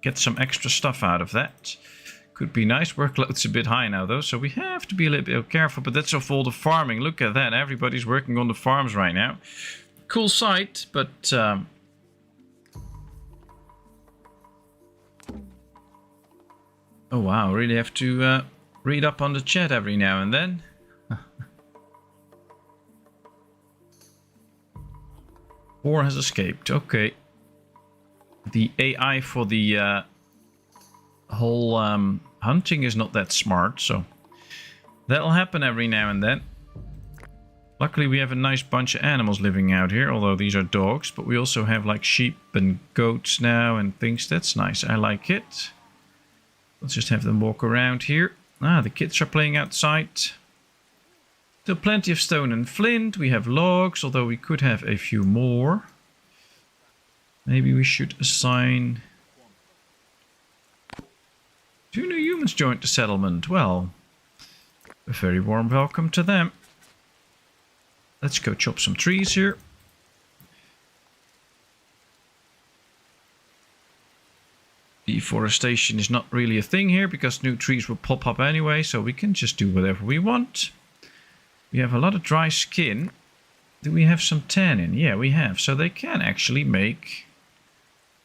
Get some extra stuff out of that. Could be nice. Workload's a bit high now though. So we have to be a little bit careful. But that's of all the farming. Look at that. Everybody's working on the farms right now. Cool sight. But... oh wow, really have to read up on the chat every now and then. Boar has escaped, okay. The AI for the whole hunting is not that smart, so that'll happen every now and then. Luckily we have a nice bunch of animals living out here, although these are dogs, but we also have like sheep and goats now and things. That's nice, I like it. Let's just have them walk around here. Ah, the kids are playing outside. Still plenty of stone and flint. We have logs, although we could have a few more. Maybe we should assign... 2 new humans joined the settlement. Well, a very warm welcome to them. Let's go chop some trees here. Deforestation is not really a thing here because new trees will pop up anyway, so we can just do whatever we want. We have a lot of dry skin. Do we have some tannin? Yeah, we have. So they can actually make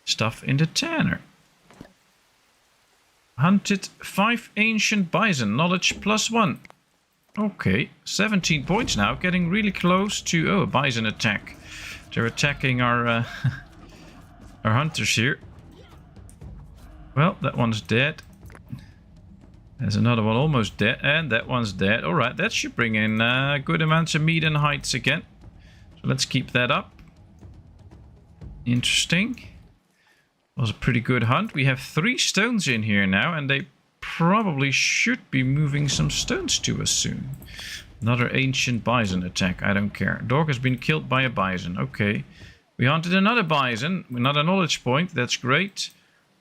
stuff in the tanner. Hunted 5 ancient bison. Knowledge +1. Okay, 17 points now. Getting really close to... oh, a bison attack. They're attacking our, our hunters here. Well, that one's dead. There's another one almost dead. And that one's dead. Alright, that should bring in good amounts of meat and hides again. So let's keep that up. Interesting. Was a pretty good hunt. We have 3 stones in here now. And they probably should be moving some stones to us soon. Another ancient bison attack. I don't care. Dog has been killed by a bison. Okay. We hunted another bison. Another knowledge point. That's great.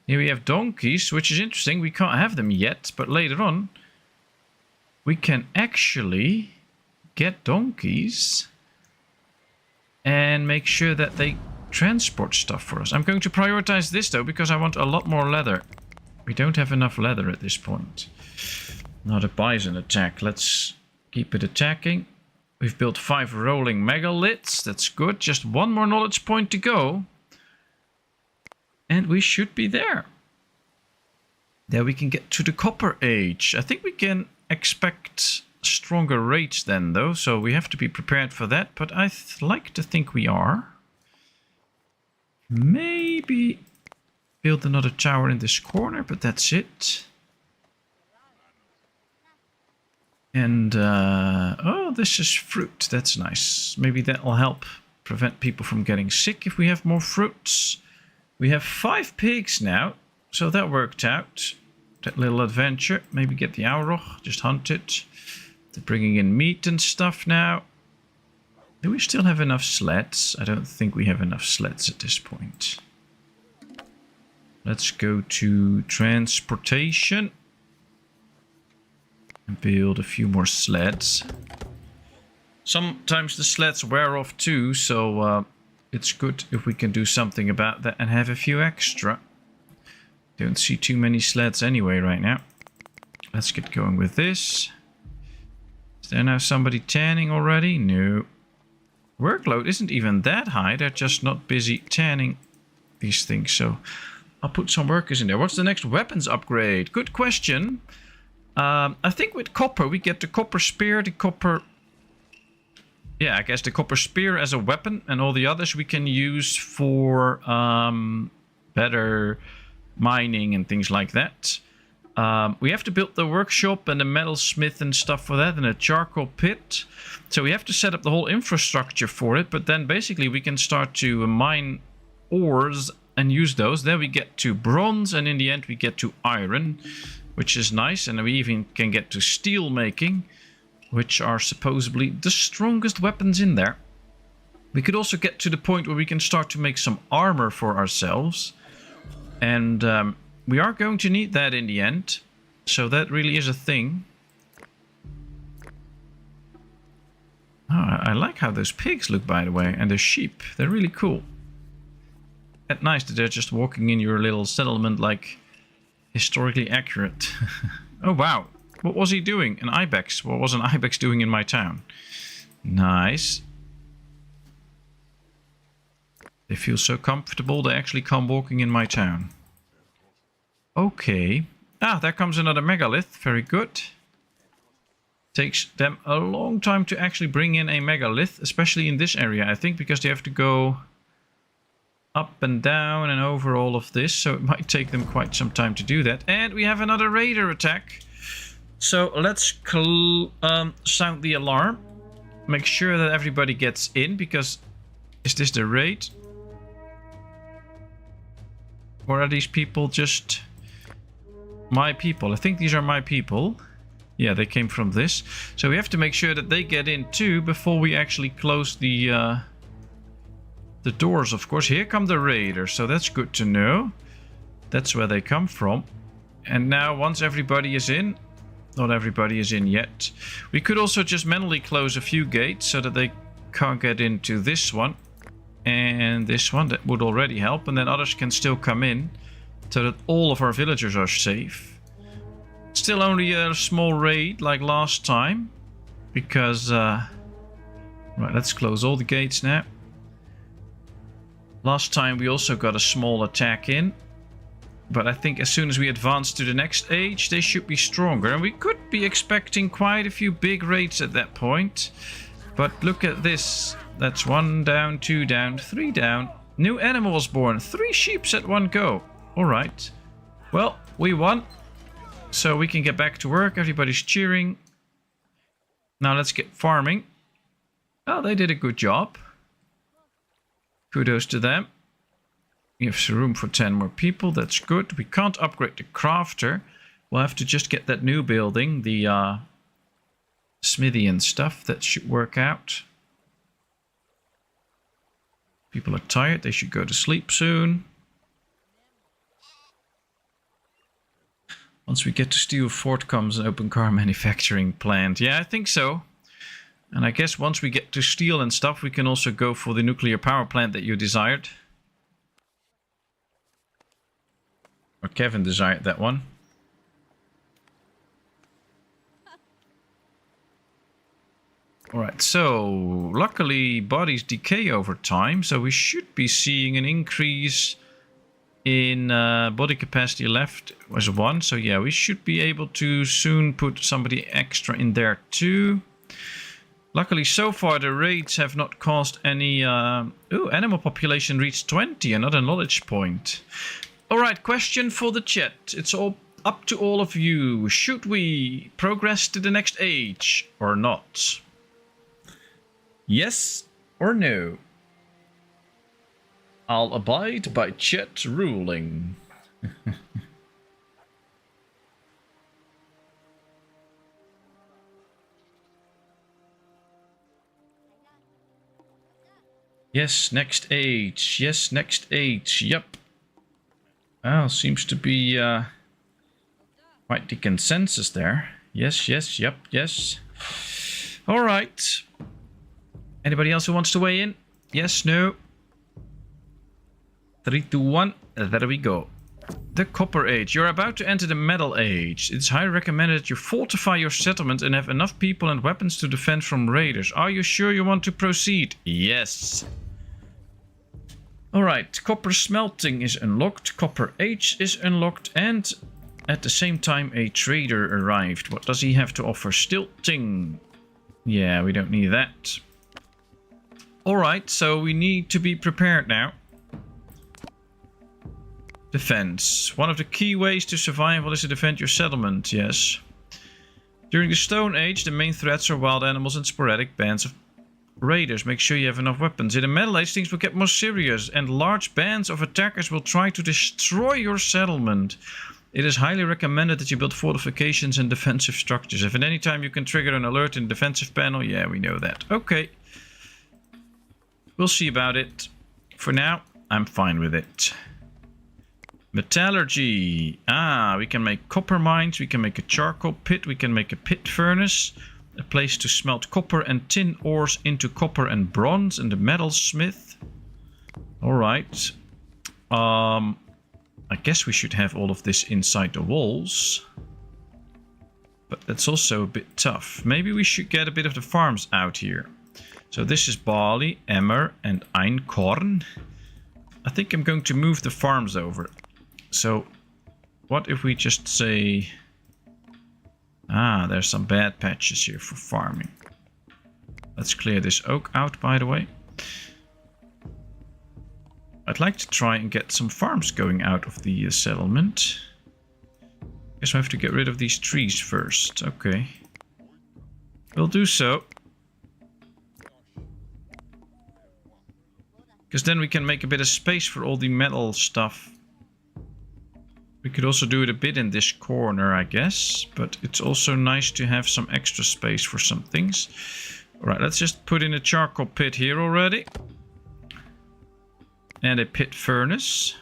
Here we have donkeys, which is interesting. We can't have them yet, but later on we can actually get donkeys and make sure that they transport stuff for us. I'm going to prioritize this though, because I want a lot more leather. We don't have enough leather at this point. Not a bison attack. Let's keep it attacking. We've built 5 rolling megaliths. That's good. Just 1 more knowledge point to go. And we should be there. There we can get to the copper age. I think we can expect stronger rates then though. So we have to be prepared for that. But I like to think we are. Maybe build another tower in this corner, but that's it. And, oh, this is fruit. That's nice. Maybe that will help prevent people from getting sick if we have more fruits. We have 5 pigs now, so that worked out. That little adventure. Maybe get the Auroch, just hunt it. They're bringing in meat and stuff now. Do we still have enough sleds? I don't think we have enough sleds at this point. Let's go to transportation. And build a few more sleds. Sometimes the sleds wear off too, so it's good if we can do something about that and have a few extra. Don't see too many sleds anyway right now. Let's get going with this. Is there now somebody tanning already? No. Workload isn't even that high. They're just not busy tanning these things. So I'll put some workers in there. What's the next weapons upgrade? Good question. I think with copper we get the copper spear, the copper... Yeah, I guess the copper spear as a weapon, and all the others we can use for better mining and things like that. We have to build the workshop and the metal smith and stuff for that, and a charcoal pit. So we have to set up the whole infrastructure for it, but then basically we can start to mine ores and use those. Then we get to bronze, and in the end we get to iron, which is nice, and we even can get to steel making, which are supposedly the strongest weapons in there. We could also get to the point where we can start to make some armor for ourselves, and we are going to need that in the end, so that really is a thing. Oh, I like how those pigs look, by the way, and the sheep. They're really cool. It's nice that they're just walking in your little settlement like historically accurate. Oh, wow. What was he doing? An ibex. What was an ibex doing in my town? Nice. They feel so comfortable, they actually come walking in my town. Okay. Ah, there comes another megalith. Very good. Takes them a long time to actually bring in a megalith, especially in this area, I think, because they have to go up and down and over all of this, so it might take them quite some time to do that. And we have another raider attack. So let's sound the alarm. Make sure that everybody gets in, because is this the raid? Or are these people just my people? I think these are my people. Yeah, they came from this. So we have to make sure that they get in too before we actually close the doors, of course. Here come the raiders, so that's good to know. That's where they come from. And now once everybody is in, not everybody is in yet, we could also just manually close a few gates so that they can't get into this one and this one. That would already help, and then others can still come in so that all of our villagers are safe. Still only a small raid like last time, because right, let's close all the gates now. Last time we also got a small attack in, but I think as soon as we advance to the next age, they should be stronger, and we could be expecting quite a few big raids at that point. But look at this. That's 1 down, 2 down, 3 down. New animal was born. 3 sheep at one go. Alright. Well, we won. So we can get back to work. Everybody's cheering. Now let's get farming. Oh, they did a good job. Kudos to them. We have some room for 10 more people. That's good. We can't upgrade the crafter. We'll have to just get that new building. The smithy and stuff. That should work out. People are tired. They should go to sleep soon. Once we get to Steel Fort comes an open car manufacturing plant. Yeah, I think so. And I guess once we get to steel and stuff, we can also go for the nuclear power plant that you desired. Or Kevin desired that one. Alright, so luckily bodies decay over time, so we should be seeing an increase in body capacity left was 1. So yeah, we should be able to soon put somebody extra in there too. Luckily, so far the raids have not caused any... Ooh, animal population reached 20, another knowledge point. Alright, question for the chat. It's all up to all of you. Should we progress to the next age or not? Yes or no? I'll abide by chat ruling. Yes, next age. Yes, next age. Yep. Well, seems to be quite the consensus there. Yes, yes, yep, yes. Alright. Anybody else who wants to weigh in? Yes, no? 3, 2, 1. There we go. The Copper Age. You're about to enter the Metal Age. It's highly recommended that you fortify your settlement and have enough people and weapons to defend from raiders. Are you sure you want to proceed? Yes. Alright, Copper Smelting is unlocked. Copper Age is unlocked. And at the same time a trader arrived. What does he have to offer? Stilting. Yeah, we don't need that. Alright, so we need to be prepared now. Defense. One of the key ways to survival is to defend your settlement, yes. During the Stone Age, the main threats are wild animals and sporadic bands of raiders. Make sure you have enough weapons. In the Metal Age, things will get more serious, and large bands of attackers will try to destroy your settlement. It is highly recommended that you build fortifications and defensive structures. If at any time you can trigger an alert in the defensive panel, yeah, we know that. Okay. We'll see about it. For now, I'm fine with it. Metallurgy. Ah, we can make copper mines, we can make a charcoal pit, we can make a pit furnace. A place to smelt copper and tin ores into copper and bronze, and the metal smith. Alright. I guess we should have all of this inside the walls. But that's also a bit tough. Maybe we should get a bit of the farms out here. So this is barley, emmer and einkorn. I think I'm going to move the farms over. So what if we just say... Ah, there's some bad patches here for farming. Let's clear this oak out, by the way. I'd like to try and get some farms going out of the settlement. Guess I have to get rid of these trees first. Okay. We'll do so. Because then we can make a bit of space for all the metal stuff. We could also do it a bit in this corner, I guess. But it's also nice to have some extra space for some things. Alright, let's just put in a charcoal pit here already. And a pit furnace.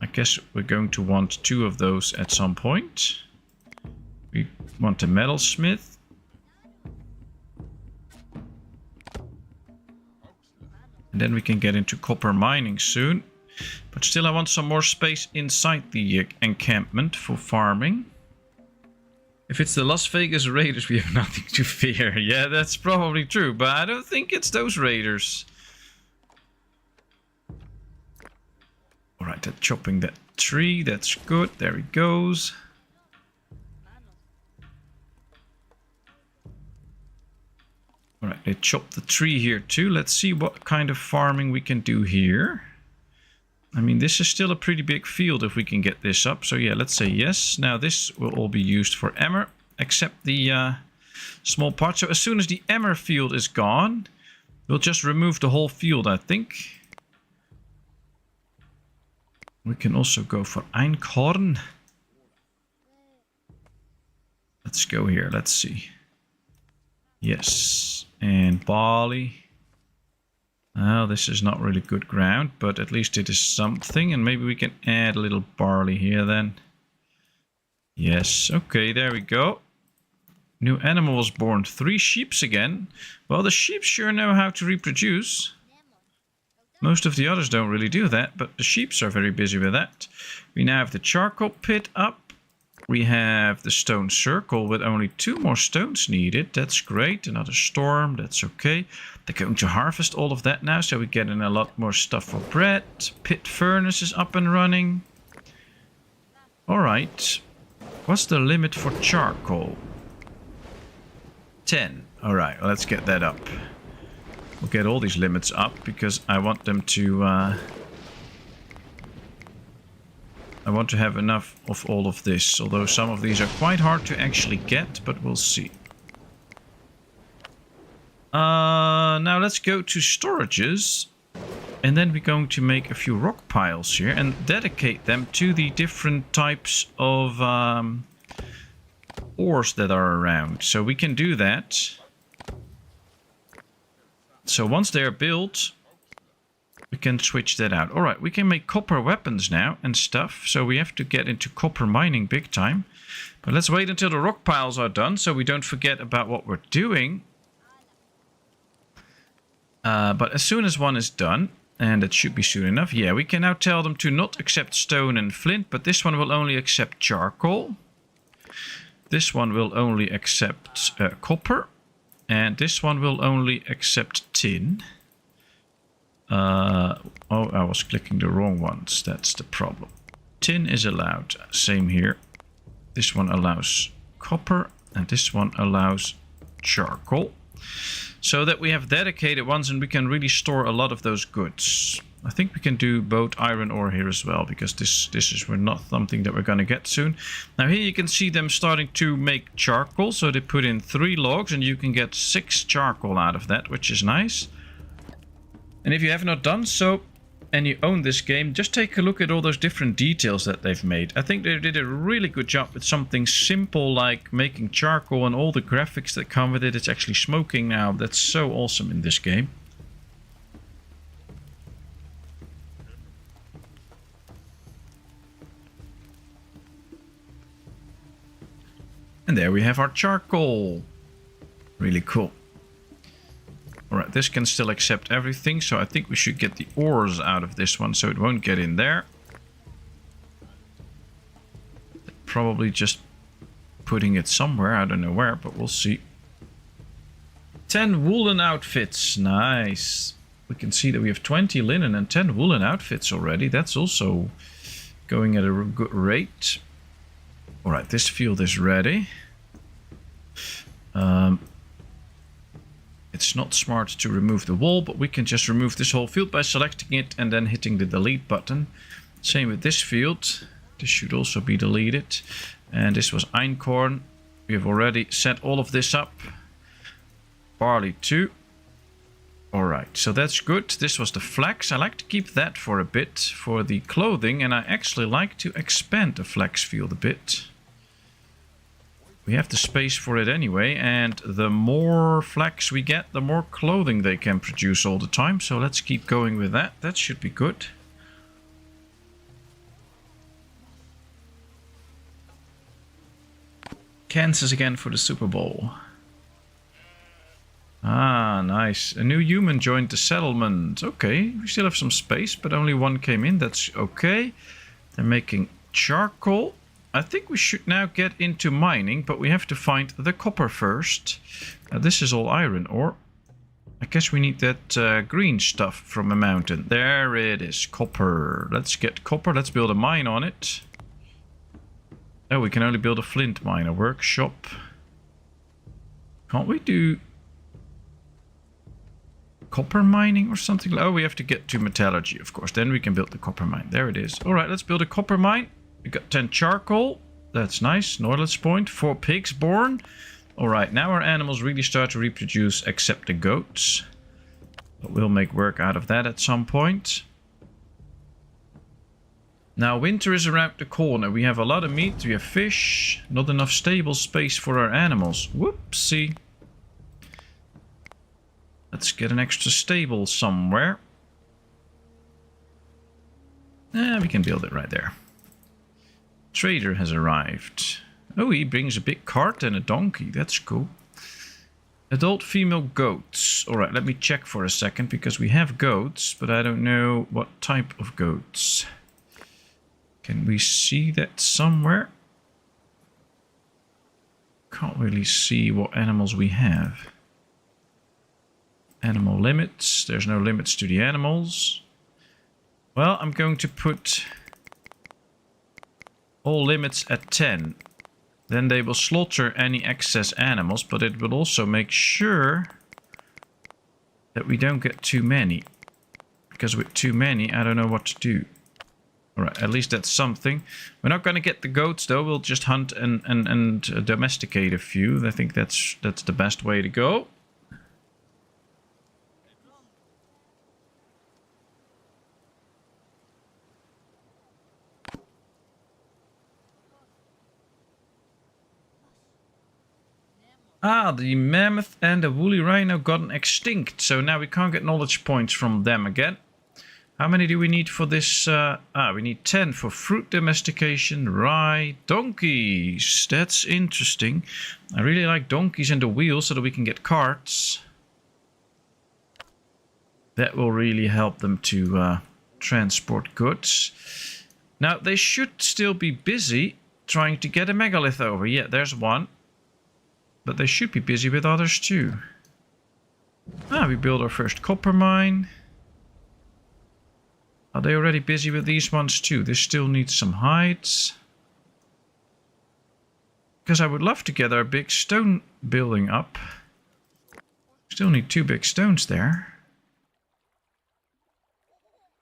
I guess we're going to want 2 of those at some point. We want a metal smith. And then we can get into copper mining soon. But still I want some more space inside the encampment for farming. If it's the Las Vegas Raiders, we have nothing to fear. Yeah, that's probably true, but I don't think it's those Raiders. Alright, they're chopping that tree. That's good. There he goes. Alright, they chopped the tree here too. Let's see what kind of farming we can do here. I mean, this is still a pretty big field if we can get this up. So yeah, let's say yes. Now this will all be used for emmer, except the small part. So as soon as the emmer field is gone, we'll just remove the whole field, I think. We can also go for einkorn. Let's go here. Let's see. Yes. And barley. Oh, this is not really good ground, but at least it is something. And maybe we can add a little barley here then. Yes. Okay, there we go. New animal was born. 3 sheeps again. Well, the sheep sure know how to reproduce. Most of the others don't really do that, but the sheeps are very busy with that. We now have the charcoal pit up. We have the stone circle with only 2 more stones needed. That's great. Another storm. That's okay. They're going to harvest all of that now, so we get in a lot more stuff for bread. Pit furnace is up and running. Alright. What's the limit for charcoal? 10. Alright, let's get that up. We'll get all these limits up because I want them to... I want to have enough of all of this, although some of these are quite hard to actually get, but we'll see. Now let's go to storages, and then we're going to make a few rock piles here and dedicate them to the different types of ores that are around. So we can do that. So once they're built, we can switch that out. Alright, we can make copper weapons now and stuff. So we have to get into copper mining big time. But let's wait until the rock piles are done so we don't forget about what we're doing. But as soon as one is done, and it should be soon enough, yeah, we can now tell them to not accept stone and flint, but this one will only accept charcoal. This one will only accept copper. And this one will only accept tin. Oh, I was clicking the wrong ones. That's the problem. Tin is allowed. Same here. This one allows copper. And this one allows charcoal. So that we have dedicated ones and we can really store a lot of those goods. I think we can do both iron ore here as well, because this is not something that we're going to get soon. Now here you can see them starting to make charcoal. So they put in 3 logs and you can get 6 charcoal out of that, which is nice. And if you have not done so and you own this game, just take a look at all those different details that they've made. I think they did a really good job with something simple like making charcoal, and all the graphics that come with it. It's actually smoking now. That's so awesome in this game. And there we have our charcoal. Really cool. Alright, this can still accept everything, so I think we should get the ores out of this one so it won't get in there. Probably just putting it somewhere, I don't know where, but we'll see. 10 woolen outfits, nice. We can see that we have 20 linen and 10 woolen outfits already. That's also going at a good rate. Alright, this field is ready. It's not smart to remove the wall, but we can just remove this whole field by selecting it and then hitting the delete button. Same with this field. This should also be deleted. And this was einkorn. We have already set all of this up. Barley too. Alright, so that's good. This was the flax. I like to keep that for a bit for the clothing, and I actually like to expand the flax field a bit. We have the space for it anyway, and the more flax we get, the more clothing they can produce all the time. So let's keep going with that. That should be good. Kansas again for the Super Bowl. Ah, nice. A new human joined the settlement. Okay, we still have some space, but only one came in. That's okay. They're making charcoal. I think we should now get into mining, but we have to find the copper first. This is all iron ore. I guess we need that green stuff from a mountain. There it is, copper. Let's get copper. Let's build a mine on it. Oh, we can only build a flint mine, a workshop. Can't we do copper mining or something? Oh, we have to get to metallurgy, of course. Then we can build the copper mine. There it is. All right, let's build a copper mine. We got 10 charcoal. That's nice. Norlet's point. 4 pigs born. Alright, now our animals really start to reproduce, except the goats. But we'll make work out of that at some point. Now, winter is around the corner. We have a lot of meat. We have fish. Not enough stable space for our animals. Whoopsie. Let's get an extra stable somewhere. We can build it right there. Trader has arrived. Oh, he brings a big cart and a donkey. That's cool. Adult female goats. Alright, let me check for a second, because we have goats, but I don't know what type of goats. Can we see that somewhere? Can't really see what animals we have. Animal limits. There's no limits to the animals. Well, I'm going to put all limits at 10. then they will slaughter any excess animals, but it will also make sure that we don't get too many. Because with too many, I don't know what to do. Alright, at least that's something. We're not going to get the goats though, we'll just hunt and domesticate a few. I think that's the best way to go. Ah, the mammoth and the woolly rhino gotten extinct, so now we can't get knowledge points from them again. How many do we need for this? We need 10 for fruit domestication, rye, donkeys. That's interesting. I really like donkeys and the wheels so that we can get carts. That will really help them to transport goods. Now, they should still be busy trying to get a megalith over. Yeah, there's one. But they should be busy with others too. We built our first copper mine. Are they already busy with these ones too? They still need some hides. Because I would love to get our big stone building up. Still need 2 big stones there.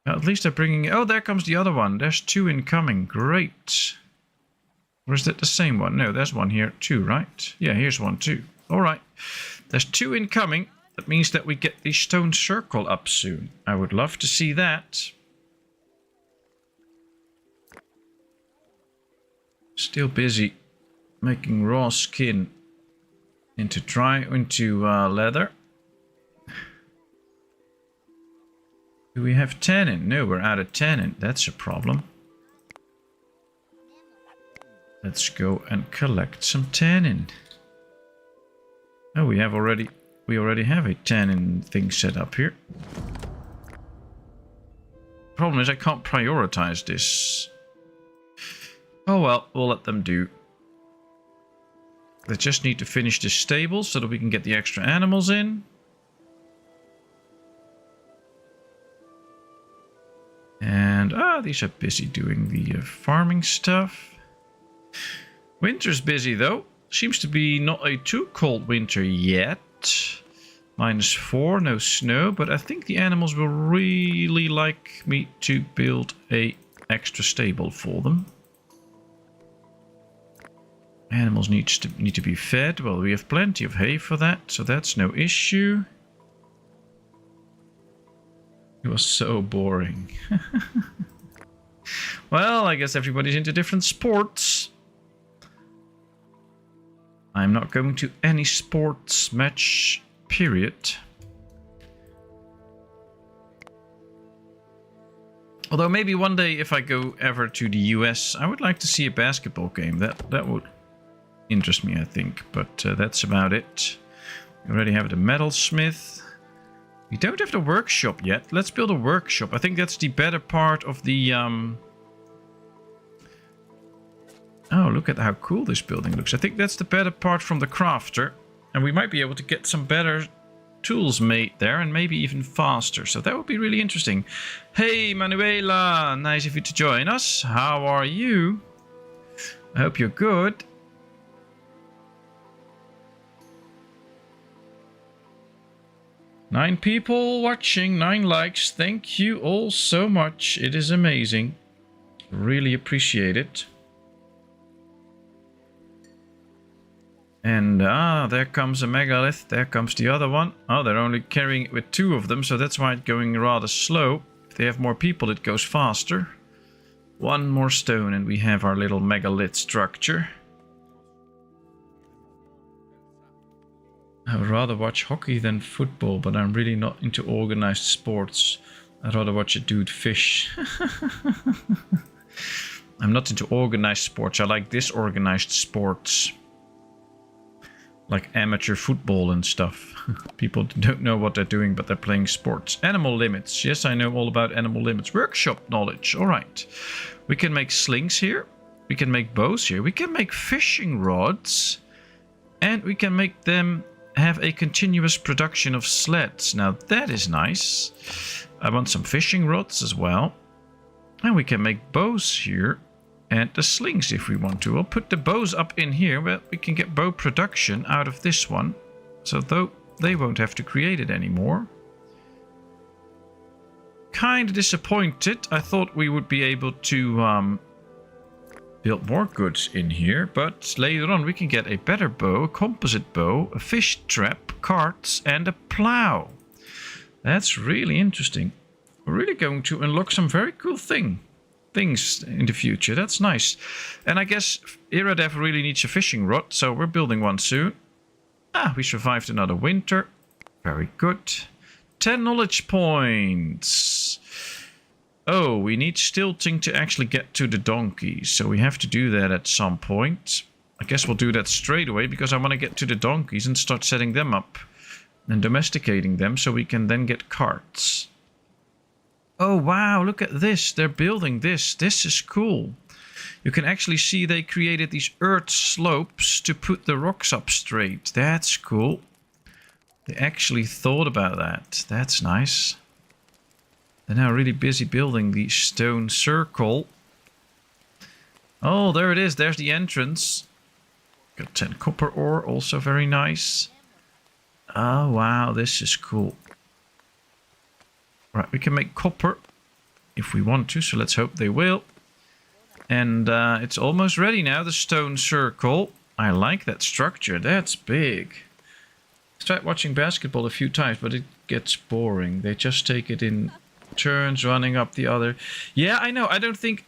At least they're bringing... Oh, there comes the other one. There's 2 incoming. Great. Or is that the same one? No, there's one here too, right? Yeah, here's one too. Alright. There's 2 incoming. That means that we get the stone circle up soon. I would love to see that. Still busy making raw skin into leather. Do we have tannin? No, we're out of tannin. That's a problem. Let's go and collect some tannin. Oh, we already have a tannin thing set up here. Problem is I can't prioritize this. Oh well, we'll let them do. They just need to finish this stable so that we can get the extra animals in. And these are busy doing the farming stuff. Winter's busy though. Seems to be not a too cold winter yet. -4, no snow, but I think the animals will really like me to build a extra stable for them. Animals need to be fed. Well, we have plenty of hay for that, so that's no issue. It was so boring. Well, I guess everybody's into different sports. I'm not going to any sports match, period. Although maybe one day if I go ever to the US, I would like to see a basketball game. That would interest me, I think. But that's about it. We already have the metalsmith. We don't have the workshop yet. Let's build a workshop. I think that's the better part of the... Oh, look at how cool this building looks. I think that's the better part from the crafter. And we might be able to get some better tools made there and maybe even faster. So that would be really interesting. Hey, Manuela. Nice of you to join us. How are you? I hope you're good. Nine people watching, 9 likes. Thank you all so much. It is amazing. Really appreciate it. And there comes a megalith. There comes the other one. Oh, they're only carrying it with 2 of them, so that's why it's going rather slow. If they have more people, it goes faster. 1 more stone and we have our little megalith structure. I would rather watch hockey than football, but I'm really not into organized sports. I'd rather watch a dude fish. I'm not into organized sports. I like disorganized sports. Like amateur football and stuff. People don't know what they're doing, but they're playing sports. Animal limits. Yes, I know all about animal limits. Workshop knowledge. All right. We can make slings here. We can make bows here. We can make fishing rods. And we can make them have a continuous production of sleds. Now that is nice. I want some fishing rods as well. And we can make bows here. And the slings if we want to. We'll put the bows up in here, but we can get bow production out of this one. So though they won't have to create it anymore. Kind of disappointed. I thought we would be able to build more goods in here. But later on we can get a better bow, a composite bow, a fish trap, carts and a plow. That's really interesting. We're really going to unlock some very cool things in the future. That's nice. And I guess Iradev really needs a fishing rod, so we're building one soon. Ah, we survived another winter. Very good. 10 knowledge points. Oh, we need stilting to actually get to the donkeys, so we have to do that at some point. I guess we'll do that straight away because I want to get to the donkeys and start setting them up and domesticating them so we can then get carts. Oh wow, look at this. They're building this. This is cool. You can actually see they created these earth slopes to put the rocks up straight. That's cool. They actually thought about that. That's nice. They're now really busy building the stone circle. Oh, there it is. There's the entrance. Got 10 copper ore. Also very nice. Oh wow, this is cool. Right, we can make copper if we want to, so let's hope they will. And it's almost ready now, the stone circle. I like that structure, that's big. I tried watching basketball a few times, but it gets boring. They just take it in turns, running up the other. Yeah, I know, I don't think...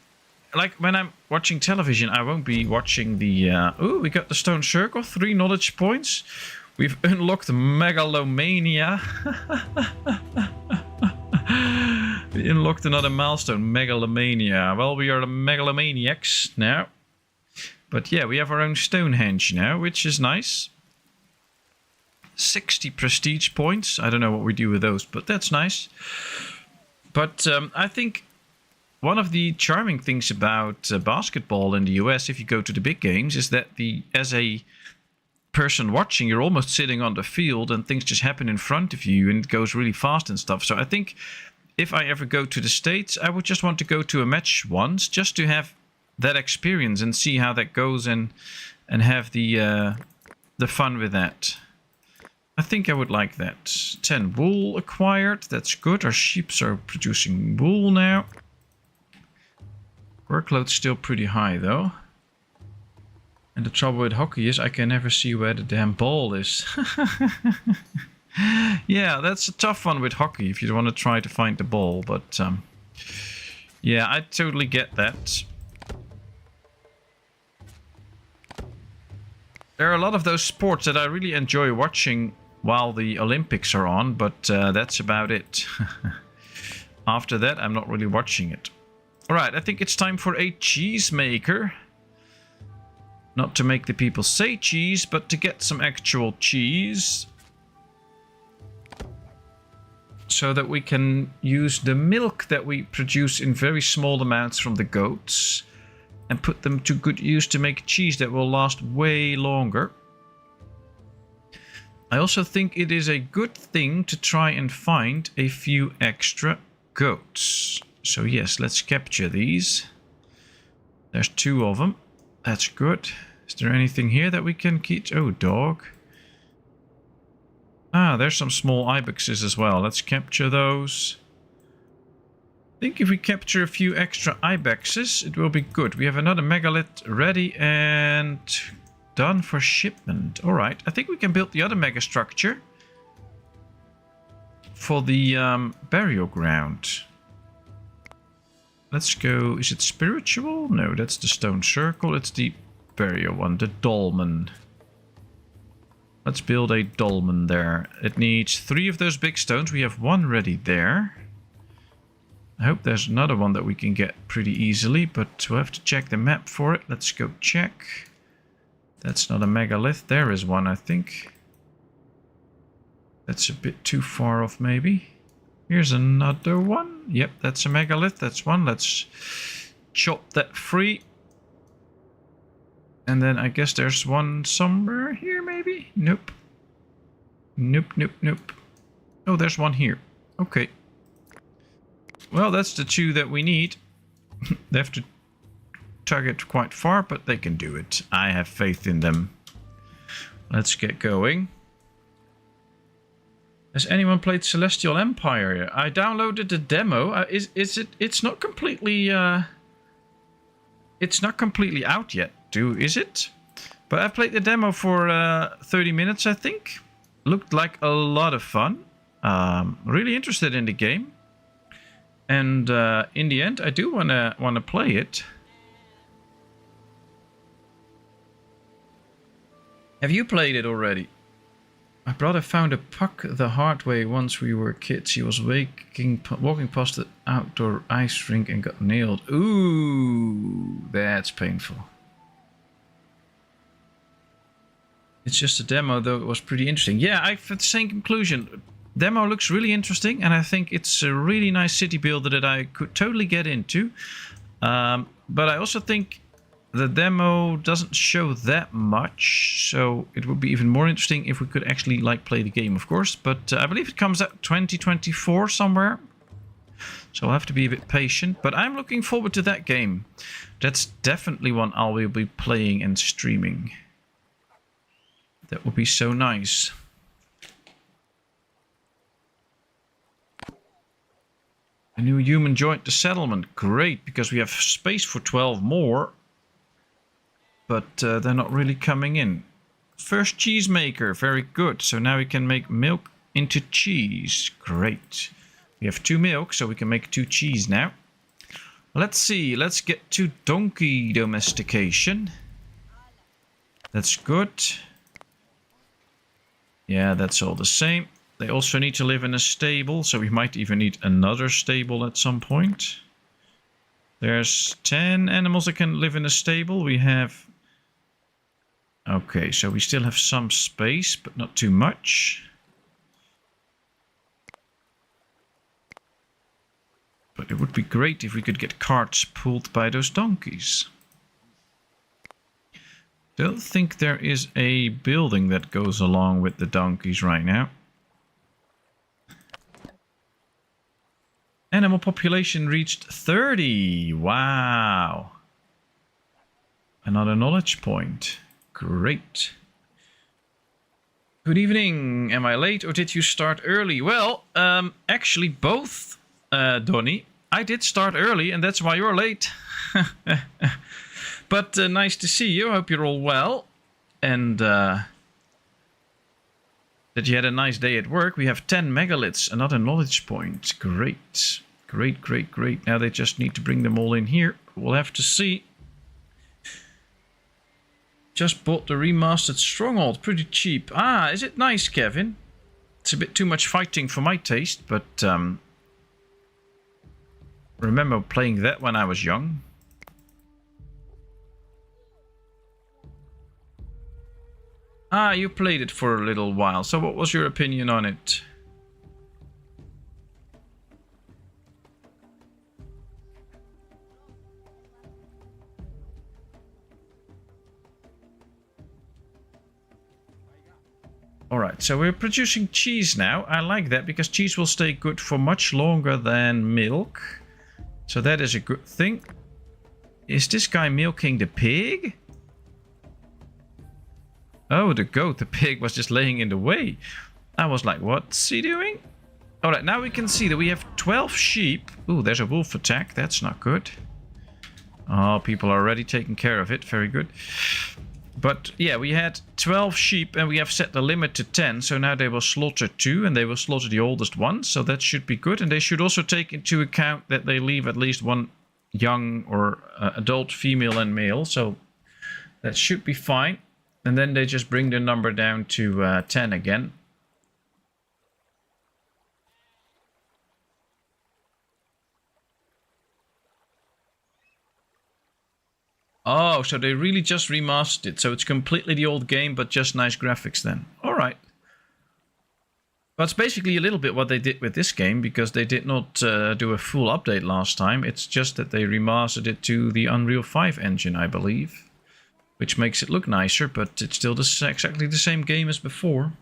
Like, when I'm watching television, I won't be watching the... Ooh, we got the stone circle, 3 knowledge points. We've unlocked Megalomania. We unlocked another milestone, Megalomania. Well, we are the megalomaniacs now. But yeah, we have our own Stonehenge now, which is nice. 60 prestige points. I don't know what we do with those, but that's nice. But I think one of the charming things about basketball in the US, if you go to the big games, is that as a person watching, you're almost sitting on the field and things just happen in front of you and it goes really fast and stuff. So I think if I ever go to the States, I would just want to go to a match once just to have that experience and see how that goes and have the fun with that. I think I would like that. 10 wool acquired. That's good. Our sheep are producing wool now. Workload's still pretty high though. And the trouble with hockey is I can never see where the damn ball is. Yeah, that's a tough one with hockey if you want to try to find the ball. But yeah, I totally get that. There are a lot of those sports that I really enjoy watching while the Olympics are on, but that's about it. After that, I'm not really watching it. Alright, I think it's time for a cheese maker. Not to make the people say cheese, but to get some actual cheese. So that we can use the milk that we produce in very small amounts from the goats and put them to good use to make cheese that will last way longer. I also think it is a good thing to try and find a few extra goats. So yes, let's capture these. There's 2 of them. That's good. Is there anything here that we can keep? Oh, dog. Ah, there's some small ibexes as well. Let's capture those. I think if we capture a few extra ibexes, it will be good. We have another megalith ready and done for shipment. Alright, I think we can build the other mega structure for the burial ground. Let's go. Is it spiritual? No, that's the stone circle. It's the burial one, the dolmen. Let's build a dolmen there. It needs 3 of those big stones. We have 1 ready there. I hope there's another one that we can get pretty easily, but we'll have to check the map for it. Let's go check. That's not a megalith. There is one, I think. That's a bit too far off, maybe. Here's another one. Yep, that's a megalith. That's one. Let's chop that free. And then I guess there's one somewhere here, maybe? Nope. Nope, nope, nope. Oh, there's one here. Okay. Well, that's the 2 that we need. They have to tug it quite far, but they can do it. I have faith in them. Let's get going. Has anyone played Celestial Empire? I downloaded the demo. It's not completely out yet, is it? But I played the demo for 30 minutes, I think. Looked like a lot of fun. Really interested in the game. And in the end, I do wanna play it. Have you played it already? My brother found a puck the hard way once we were kids. He was walking past the outdoor ice rink and got nailed. Ooh, that's painful. It's just a demo, though it was pretty interesting. Yeah, I've had the same conclusion. Demo looks really interesting, and I think it's a really nice city builder that I could totally get into. But I also think the demo doesn't show that much, so it would be even more interesting if we could actually play the game, of course. But I believe it comes out 2024 somewhere, so I'll have to be a bit patient. But I'm looking forward to that game. That's definitely one I will be playing and streaming. That would be so nice. A new human joined the settlement. Great, because we have space for 12 more. But they're not really coming in. First cheesemaker, very good. So now we can make milk into cheese. Great. We have 2 milk, so we can make 2 cheese now. Let's see, let's get to donkey domestication. That's good. Yeah, that's all the same. They also need to live in a stable, so we might even need another stable at some point. There's 10 animals that can live in a stable. We have... Okay, so we still have some space, but not too much. But it would be great if we could get carts pulled by those donkeys. Don't think there is a building that goes along with the donkeys right now. Animal population reached 30. Wow. Another knowledge point. Great. Good evening. Am I late or did you start early? Well, actually both, Donnie. I did start early and that's why you're late. But nice to see you. I hope you're all well. And that you had a nice day at work. We have 10 megaliths. Another knowledge point. Great. Great, great, great. Now they just need to bring them all in here. We'll have to see. Just bought the remastered Stronghold. Pretty cheap. Ah, is it nice, Kevin? It's a bit too much fighting for my taste, but... remember playing that when I was young. Ah, you played it for a little while. So what was your opinion on it? Alright, so we're producing cheese now. I like that because cheese will stay good for much longer than milk. So that is a good thing. Is this guy milking the pig? Oh, the goat. The pig was just laying in the way. I was like, what's he doing? Alright, now we can see that we have 12 sheep. Ooh, there's a wolf attack. That's not good. Oh, people are already taking care of it. Very good. But yeah, we had 12 sheep and we have set the limit to 10. So now they will slaughter 2 and they will slaughter the oldest one. So that should be good. And they should also take into account that they leave at least one young or adult female and male. So that should be fine. And then they just bring the number down to 10 again. Oh, so they really just remastered it. So it's completely the old game, but just nice graphics then. Alright. That's basically a little bit what they did with this game, because they did not do a full update last time. It's just that they remastered it to the Unreal 5 engine, I believe. Which makes it look nicer, but it's still exactly the same game as before.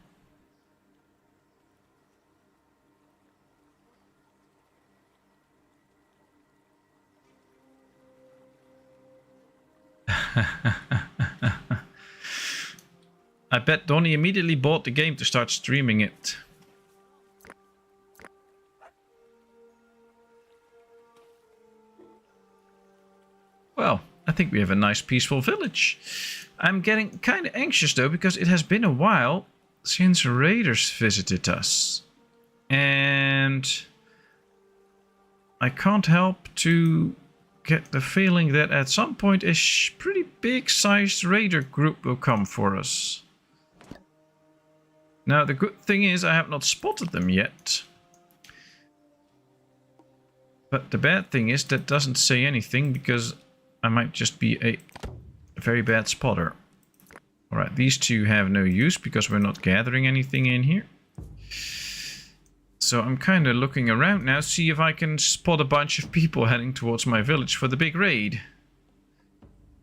I bet Donnie immediately bought the game to start streaming it. Well, I think we have a nice peaceful village. I'm getting kind of anxious though, because it has been a while since raiders visited us. And I can't help to get the feeling that at some point a pretty big sized raider group will come for us. Now the good thing is I have not spotted them yet. But the bad thing is that doesn't say anything, because I might just be a very bad spotter. Alright, these two have no use because we're not gathering anything in here. So I'm kind of looking around now, see if I can spot a bunch of people heading towards my village for the big raid.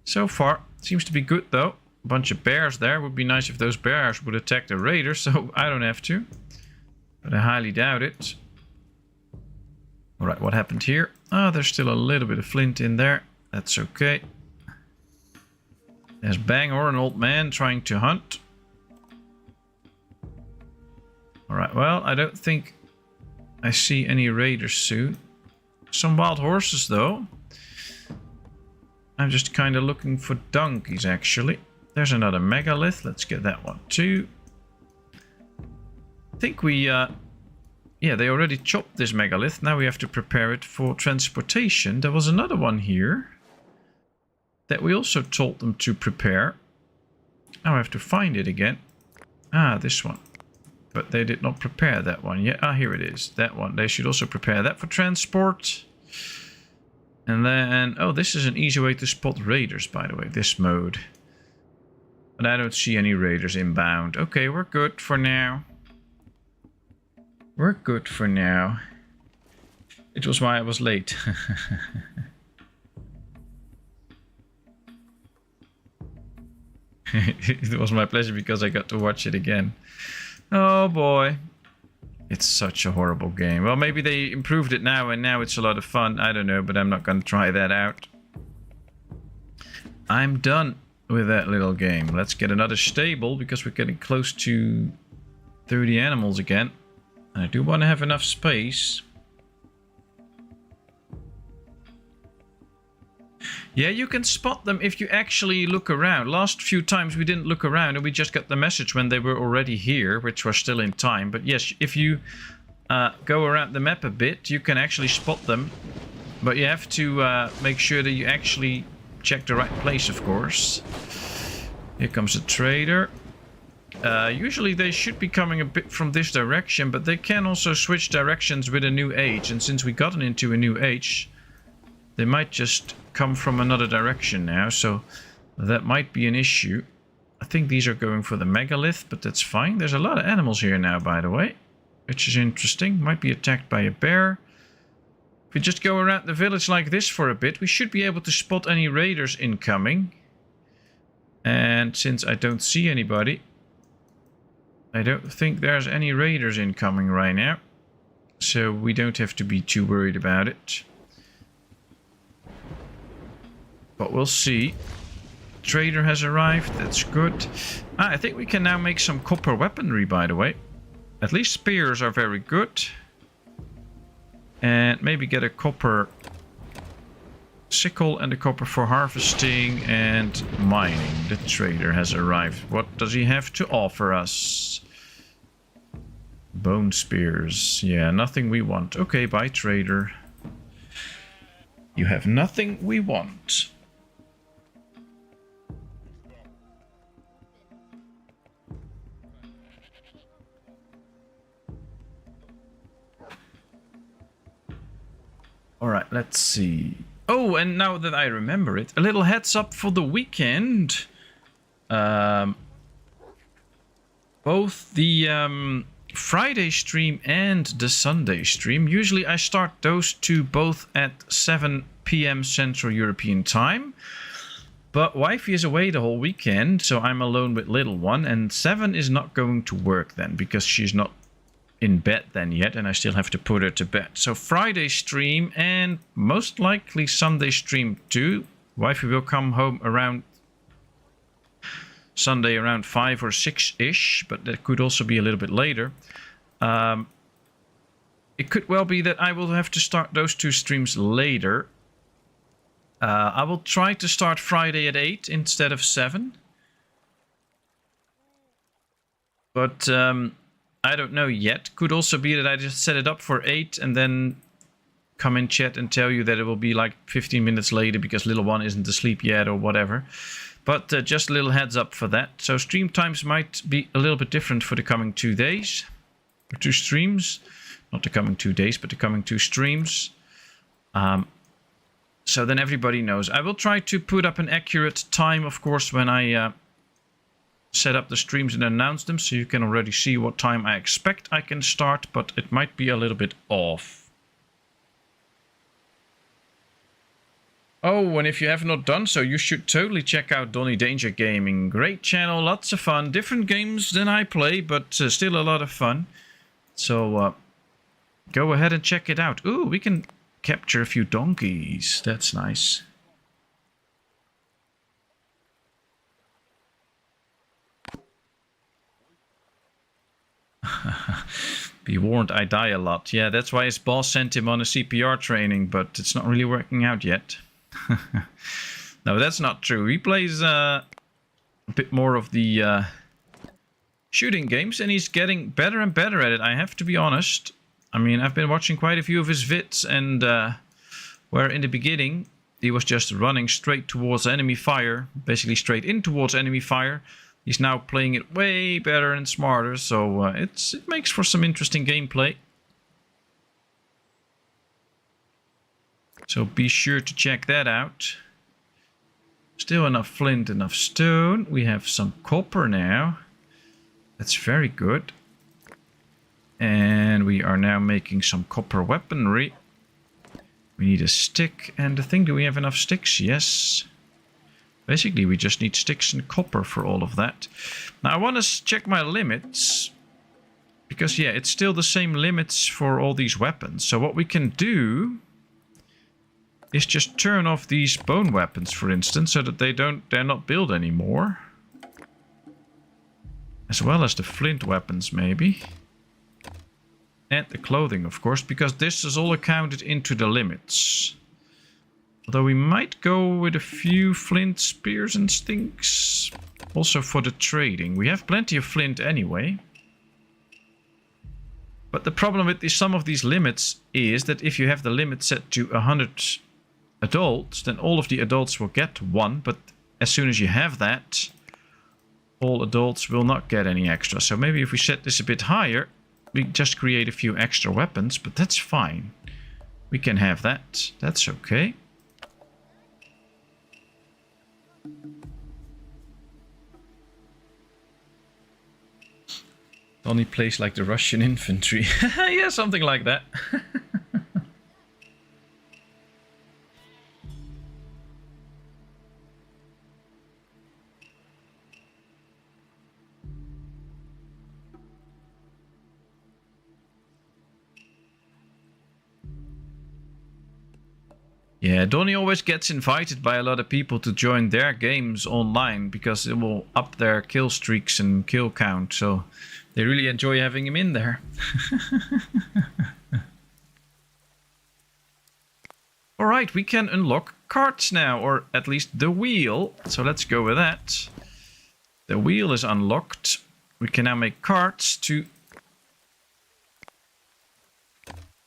So far, seems to be good though. A bunch of bears there. Would be nice if those bears would attack the raider, so I don't have to. But I highly doubt it. Alright, what happened here? Ah, there's still a little bit of flint in there. That's okay. There's Bangor, an old man trying to hunt. Alright, well, I don't think I see any raiders soon. Some wild horses, though. I'm just kind of looking for donkeys, actually. There's another megalith. Let's get that one, too. I think we... yeah, they already chopped this megalith. Now we have to prepare it for transportation. There was another one here that we also told them to prepare. Now I have to find it again. Ah, this one. But they did not prepare that one yet. Ah, here it is. That one. They should also prepare that for transport. And then... oh, this is an easy way to spot raiders, by the way. This mode. But I don't see any raiders inbound. Okay, we're good for now. We're good for now. It was why I was late. It was my pleasure because I got to watch it again. Oh boy. It's such a horrible game. Well, maybe they improved it now and now it's a lot of fun. I don't know, but I'm not going to try that out. I'm done with that little game. Let's get another stable because we're getting close to 30 animals again. I do want to have enough space. Yeah, you can spot them if you actually look around. Last few times we didn't look around and we just got the message when they were already here, which was still in time. But yes, if you go around the map a bit, you can actually spot them. But you have to make sure that you actually check the right place, of course. Here comes a trader. Usually they should be coming a bit from this direction, but they can also switch directions with a new age. And since we gotten into a new age, they might just come from another direction now, so that might be an issue. I think these are going for the megalith, but that's fine. There's a lot of animals here now, by the way, which is interesting. Might be attacked by a bear. If we just go around the village like this for a bit, we should be able to spot any raiders incoming. And since I don't see anybody, I don't think there's any raiders incoming right now. So we don't have to be too worried about it. But we'll see. Trader has arrived. That's good. Ah, I think we can now make some copper weaponry, by the way. At least spears are very good. And maybe get a copper sickle and a copper for harvesting and mining. The trader has arrived. What does he have to offer us? Bone spears. Yeah, nothing we want. Okay, bye, trader. You have nothing we want. Alright, let's see. Oh, and now that I remember it, a little heads up for the weekend. Both the Friday stream and the Sunday stream. Usually I start those two both at 7 PM Central European Time. But wifey is away the whole weekend, so I'm alone with little one. And 7 is not going to work then, because she's not in bed then yet, and I still have to put her to bed. So Friday stream and most likely Sunday stream too. Wifey will come home around Sunday around 5 or 6-ish, but that could also be a little bit later. It could well be that I will have to start those 2 streams later. I will try to start Friday at 8 instead of 7. But I don't know yet. Could also be that I just set it up for 8 and then come in chat and tell you that it will be like 15 minutes later because little one isn't asleep yet or whatever. But just a little heads up for that. So stream times might be a little bit different for the coming 2 days. Or 2 streams. Not the coming 2 days, but the coming 2 streams. So then everybody knows. I will try to put up an accurate time, of course, when I set up the streams and announce them. So you can already see what time I expect I can start. But it might be a little bit off. Oh, and if you have not done so, you should totally check out Donny Danger Gaming. Great channel, lots of fun. Different games than I play, but still a lot of fun. So go ahead and check it out. Ooh, we can capture a few donkeys. That's nice. Be warned, I die a lot. Yeah, that's why his boss sent him on a CPR training, but it's not really working out yet. No, that's not true. He plays a bit more of the shooting games, and he's getting better and better at it, I have to be honest. I mean, I've been watching quite a few of his vids, and where in the beginning he was just running straight towards enemy fire, basically straight in towards enemy fire. He's now playing it way better and smarter, so it makes for some interesting gameplay. So be sure to check that out. Still enough flint, enough stone. We have some copper now. That's very good. And we are now making some copper weaponry. We need a stick and a thing. Do we have enough sticks? Yes. Basically, we just need sticks and copper for all of that. Now, I want to check my limits. Because, yeah, it's still the same limits for all these weapons. So what we can do is just turn off these bone weapons, for instance, so that they're not built anymore. As well as the flint weapons, maybe. And the clothing, of course, because this is all accounted into the limits. Although we might go with a few flint spears and things. Also for the trading. We have plenty of flint anyway. But the problem with some of these limits is that if you have the limit set to 100 adults, then all of the adults will get 1. But as soon as you have that, all adults will not get any extra. So maybe if we set this a bit higher, we just create a few extra weapons. But that's fine. We can have that. That's okay. Only plays like the Russian infantry. Yeah, something like that. Yeah, Donny always gets invited by a lot of people to join their games online because it will up their kill streaks and kill count. So they really enjoy having him in there. Alright, we can unlock carts now, or at least the wheel. So let's go with that. The wheel is unlocked. We can now make carts to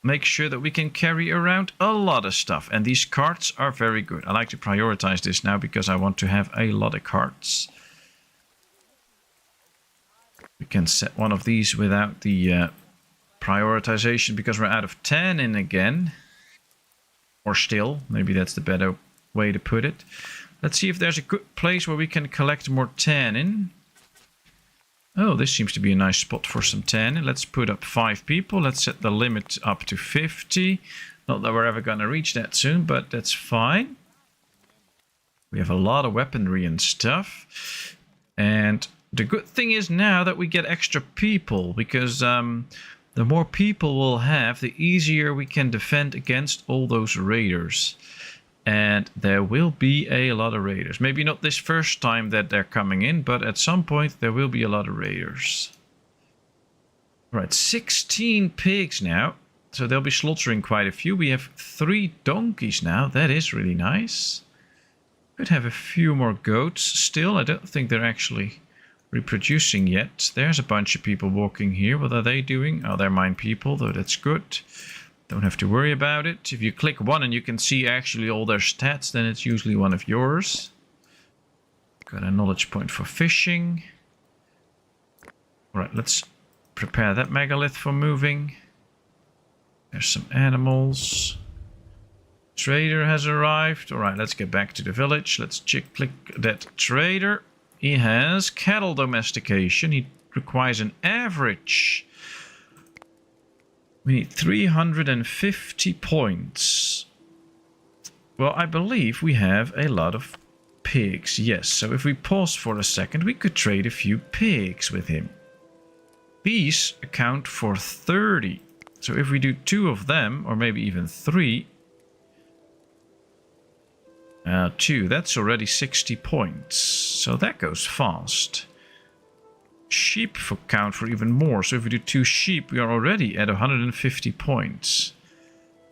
make sure that we can carry around a lot of stuff. And these carts are very good. I like to prioritize this now because I want to have a lot of carts. We can set one of these without the prioritization because we're out of tannin again. Or still, maybe that's the better way to put it. Let's see if there's a good place where we can collect more tannin. Oh, this seems to be a nice spot for some tannin. Let's put up 5 people. Let's set the limit up to 50. Not that we're ever going to reach that soon, but that's fine. We have a lot of weaponry and stuff. And the good thing is now that we get extra people, because the more people we'll have, the easier we can defend against all those raiders. And there will be a lot of raiders. Maybe not this first time that they're coming in, but at some point there will be a lot of raiders. Right, 16 pigs now. So they'll be slaughtering quite a few. We have 3 donkeys now. That is really nice. Could have a few more goats still. I don't think they're actually reproducing yet. There's a bunch of people walking here. What are they doing? Oh, they're mine people, though that's good. Don't have to worry about it. If you click one and you can see actually all their stats, then it's usually one of yours. Got a knowledge point for fishing. Alright, let's prepare that megalith for moving. There's some animals. Trader has arrived. Alright, let's get back to the village. Let's click that trader. He has cattle domestication. He requires an average. We need 350 points. Well, I believe we have a lot of pigs. Yes, so if we pause for a second, we could trade a few pigs with him. These account for 30. So if we do 2 of them, or maybe even 3. 2, that's already 60 points. So that goes fast. Sheep count for even more. So if we do 2 sheep, we are already at 150 points.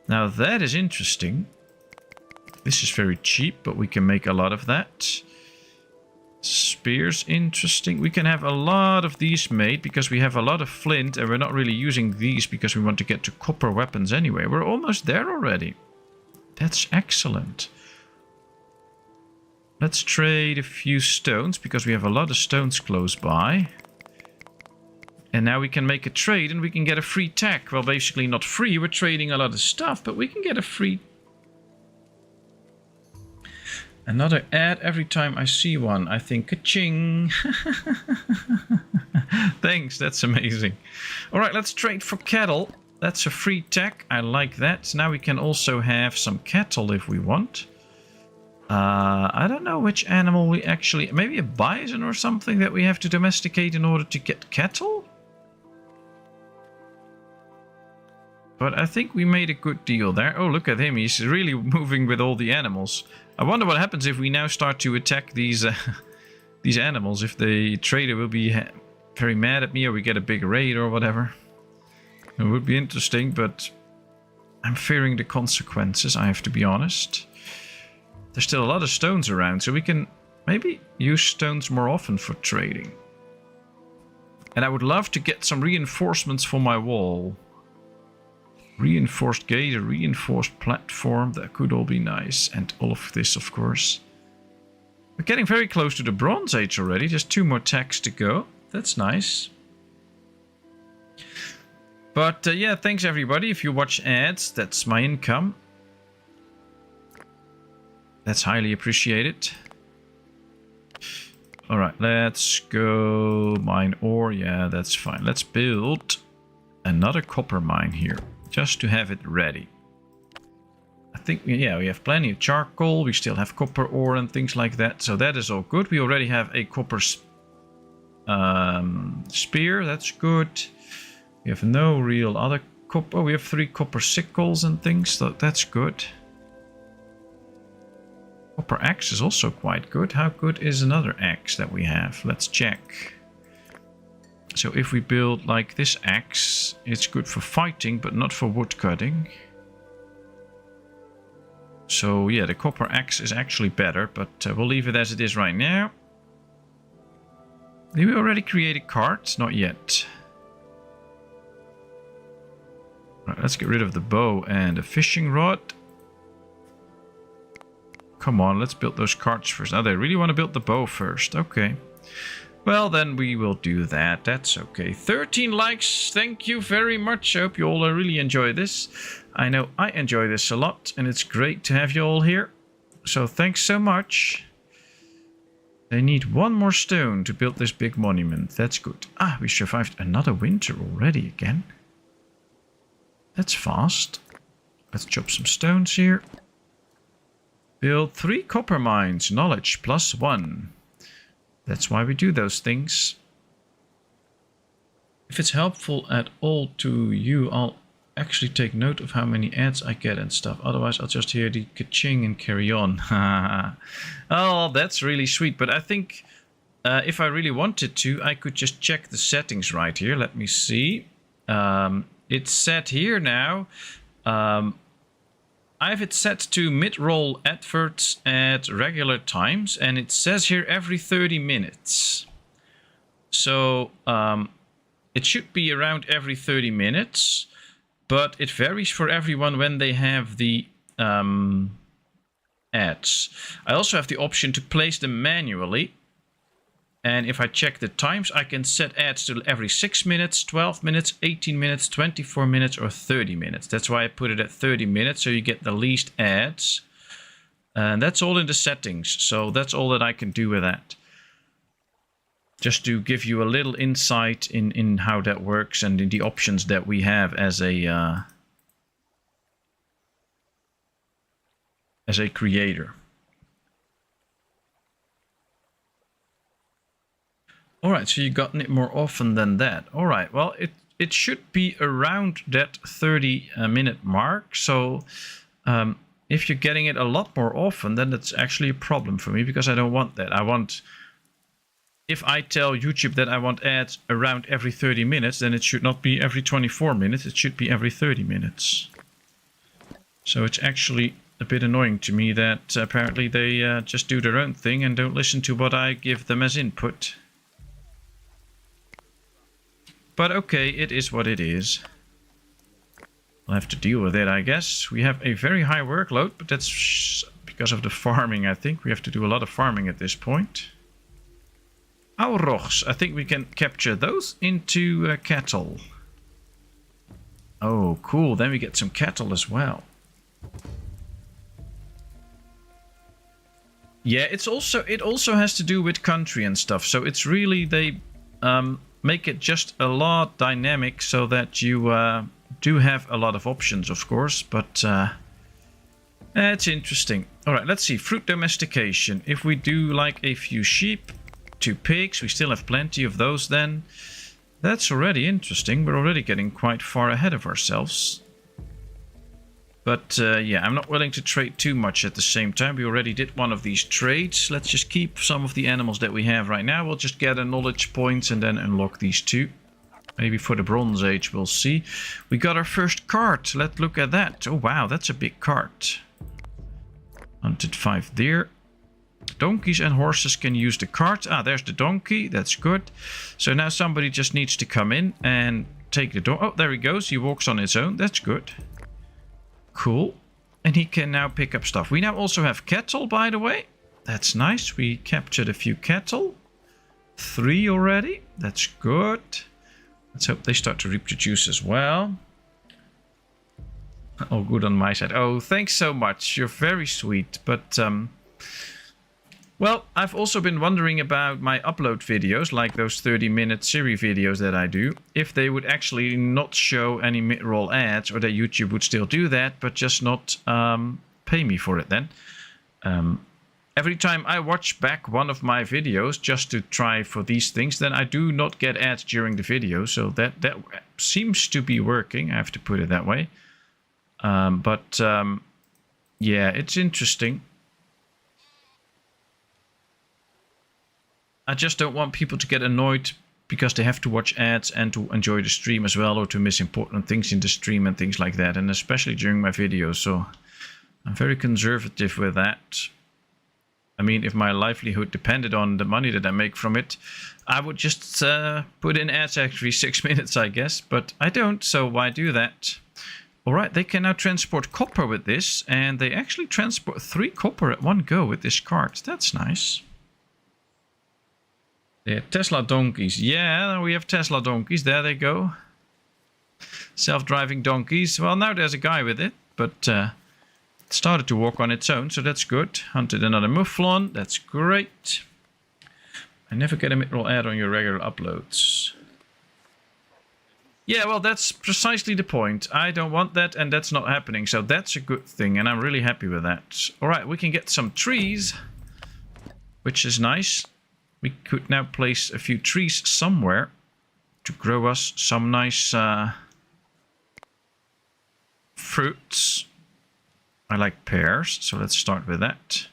Now that is interesting. This is very cheap, but we can make a lot of that. Spears, interesting. We can have a lot of these made because we have a lot of flint and we're not really using these because we want to get to copper weapons anyway. We're almost there already. That's excellent. Let's trade a few stones because we have a lot of stones close by. And now we can make a trade and we can get a free tack. Well, basically not free. We're trading a lot of stuff, but we can get a free... Another ad every time I see one. I think, ka-ching. Thanks, that's amazing. Alright, let's trade for cattle. That's a free tack. I like that. Now we can also have some cattle if we want. I don't know which animal we actually... Maybe a bison or something that we have to domesticate in order to get cattle? But I think we made a good deal there. Oh, look at him. He's really moving with all the animals. I wonder what happens if we now start to attack these animals. If the trader will be very mad at me or we get a big raid or whatever. It would be interesting, but I'm fearing the consequences, I have to be honest. There's still a lot of stones around, so we can maybe use stones more often for trading. And I would love to get some reinforcements for my wall. Reinforced gate, a reinforced platform, that could all be nice. And all of this, of course. We're getting very close to the Bronze Age already. Just 2 more tacks to go. That's nice. But yeah, thanks everybody. If you watch ads, that's my income. That's highly appreciated. Alright, let's go mine ore. Yeah, that's fine. Let's build another copper mine here. Just to have it ready. I think, yeah, we have plenty of charcoal. We still have copper ore and things like that. So that is all good. We already have a copper spear. That's good. We have no real other copper. We have 3 copper sickles and things. So that's good. Copper axe is also quite good. How good is another axe that we have? Let's check. So if we build like this axe, it's good for fighting, but not for wood cutting. So yeah, the copper axe is actually better, but we'll leave it as it is right now. Did we already create a cart? Not yet. Right, let's get rid of the bow and the fishing rod. Come on, let's build those carts first. Oh, they really want to build the bow first. Okay. Well, then we will do that. That's okay. 13 likes. Thank you very much. I hope you all really enjoy this. I know I enjoy this a lot, and it's great to have you all here. So thanks so much. They need 1 more stone to build this big monument. That's good. Ah, we survived another winter already again. That's fast. Let's chop some stones here. Build 3 copper mines. Knowledge +1. That's why we do those things. If it's helpful at all to you, I'll actually take note of how many ads I get and stuff. Otherwise, I'll just hear the ka-ching and carry on. Oh, that's really sweet. But I think if I really wanted to, I could just check the settings right here. Let me see. It's set here now. I have it set to mid-roll adverts at regular times. And it says here every 30 minutes. So it should be around every 30 minutes. But it varies for everyone when they have the ads. I also have the option to place them manually. And if I check the times, I can set ads to every 6 minutes, 12 minutes, 18 minutes, 24 minutes, or 30 minutes. That's why I put it at 30 minutes, so you get the least ads. And that's all in the settings. So that's all that I can do with that. Just to give you a little insight in how that works and in the options that we have as a creator. Alright, so you've gotten it more often than that. Alright, well, it should be around that 30-minute mark. So if you're getting it a lot more often, then that's actually a problem for me, because I don't want that. I want... If I tell YouTube that I want ads around every 30 minutes, then it should not be every 24 minutes. It should be every 30 minutes. So it's actually a bit annoying to me that apparently they just do their own thing and don't listen to what I give them as input. But okay, it is what it is. We'll have to deal with it, I guess. We have a very high workload, but that's because of the farming, I think. We have to do a lot of farming at this point. Aurochs, I think we can capture those into cattle. Oh, cool. Then we get some cattle as well. Yeah, it also has to do with country and stuff. So it's really, they make it just a lot dynamic so that you do have a lot of options, of course. But it's interesting. All right, let's see. Fruit domestication. If we do like a few sheep, 2 pigs, we still have plenty of those then. That's already interesting. We're already getting quite far ahead of ourselves. But yeah, I'm not willing to trade too much at the same time. We already did one of these trades. Let's just keep some of the animals that we have right now. We'll just gather knowledge points and then unlock these 2. Maybe for the Bronze Age, we'll see. We got our first cart. Let's look at that. Oh wow, that's a big cart. Hunted 5 deer. Donkeys and horses can use the cart. Ah, there's the donkey. That's good. So now somebody just needs to come in and take the donkey. Oh, there he goes. He walks on his own. That's good. Cool. And he can now pick up stuff. We now also have cattle, by the way. That's nice. We captured a few cattle. 3 already. That's good. Let's hope they start to reproduce as well. All good on my side. Oh, thanks so much. You're very sweet. But, well, I've also been wondering about my upload videos, like those 30-minute Siri videos that I do, if they would actually not show any mid-roll ads, or that YouTube would still do that, but just not pay me for it then. Every time I watch back one of my videos just to try for these things, then I do not get ads during the video, so that seems to be working, I have to put it that way. Yeah, it's interesting. I just don't want people to get annoyed because they have to watch ads and to enjoy the stream as well, or to miss important things in the stream and things like that, and especially during my videos. So I'm very conservative with that. I mean, if my livelihood depended on the money that I make from it, I would just put in ads every 6 minutes, I guess. But I don't, so why do that? All right, they can now transport copper with this, and they actually transport 3 copper at one go with this cart. That's nice. Yeah, Tesla donkeys. Yeah, we have Tesla donkeys. There they go. Self-driving donkeys. Well, now there's a guy with it, but it started to walk on its own, so that's good. Hunted another mufflon. That's great. I never get a mid-roll ad on your regular uploads. Yeah, well, that's precisely the point. I don't want that, and that's not happening, so that's a good thing, and I'm really happy with that. All right, we can get some trees, which is nice. We could now place a few trees somewhere to grow us some nice fruits. I like pears, so let's start with that.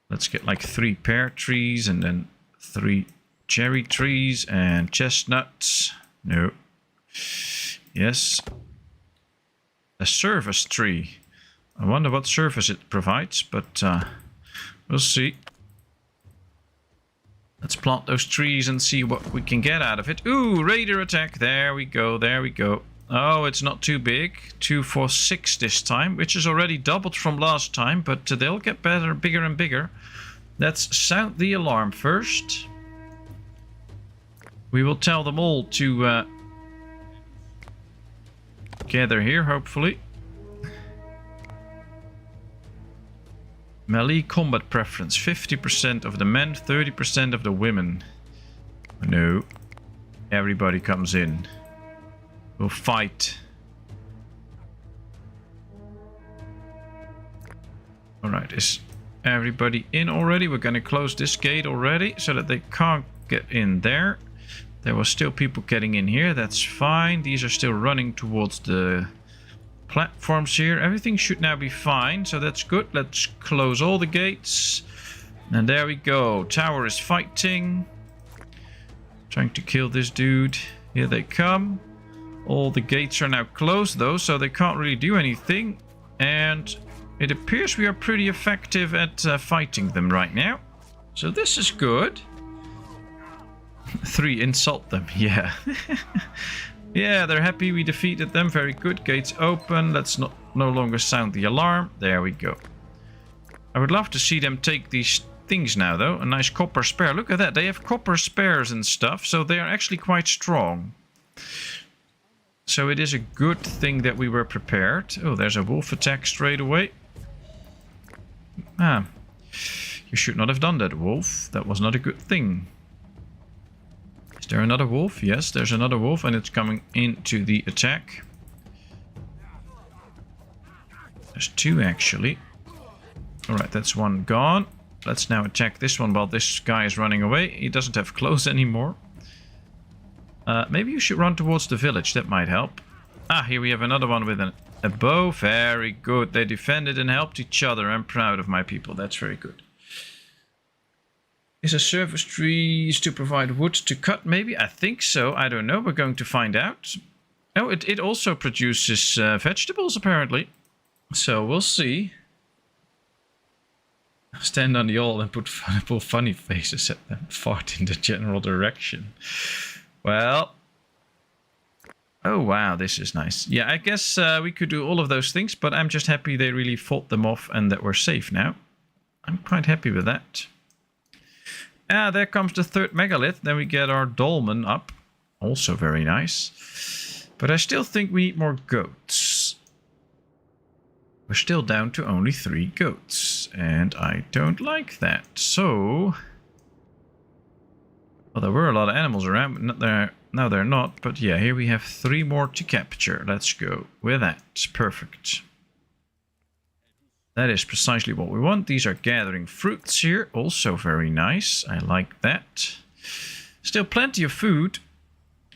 Let's get like 3 pear trees and then 3 cherry trees and chestnuts. No. Yes. A service tree. I wonder what service it provides, but we'll see. Let's plant those trees and see what we can get out of it. Ooh, raider attack. There we go, there we go. Oh, it's not too big. 2, 4, 6 this time, which is already doubled from last time, but they'll get better, bigger and bigger. Let's sound the alarm first. We will tell them all to gather here, hopefully. Melee combat preference. 50% of the men, 30% of the women. No. Everybody comes in. We'll fight. Alright, is everybody in already? We're going to close this gate already so that they can't get in there. There was still people getting in here. That's fine. These are still running towards the platforms here. Everything should now be fine, so that's good. Let's close all the gates. And there we go. Tower is fighting. Trying to kill this dude. Here they come. All the gates are now closed though, so they can't really do anything. And it appears we are pretty effective at fighting them right now. So this is good. 3, insult them. Yeah. Yeah, they're happy we defeated them. Very good. Gates open. Let's no longer sound the alarm. There we go. I would love to see them take these things now though. A nice copper spare. Look at that. They have copper spares and stuff, so they are actually quite strong. So it is a good thing that we were prepared. Oh, there's a wolf attack straight away. Ah, you should not have done that, wolf. That was not a good thing. Is there another wolf? Yes, there's another wolf and it's coming into the attack. There's 2 actually. Alright, that's 1 gone. Let's now attack this one while this guy is running away. He doesn't have clothes anymore. Maybe you should run towards the village. That might help. Ah, here we have another one with a bow. Very good. They defended and helped each other. I'm proud of my people. That's very good. Is a service tree to provide wood to cut? Maybe. I think so. I don't know. We're going to find out. Oh, it also produces vegetables, apparently. So we'll see. Stand on the all and pull funny faces at them. Fart in the general direction. Well. Oh, wow. This is nice. Yeah, I guess we could do all of those things, but I'm just happy they really fought them off and that we're safe now. I'm quite happy with that. Ah, there comes the 3rd megalith. Then we get our dolmen up. Also very nice. But I still think we need more goats. We're still down to only 3 goats. And I don't like that. So... well, there were a lot of animals around, but not there. Now they're not. But yeah, here we have 3 more to capture. Let's go with that. Perfect. That is precisely what we want. These are gathering fruits here. Also very nice. I like that. Still plenty of food.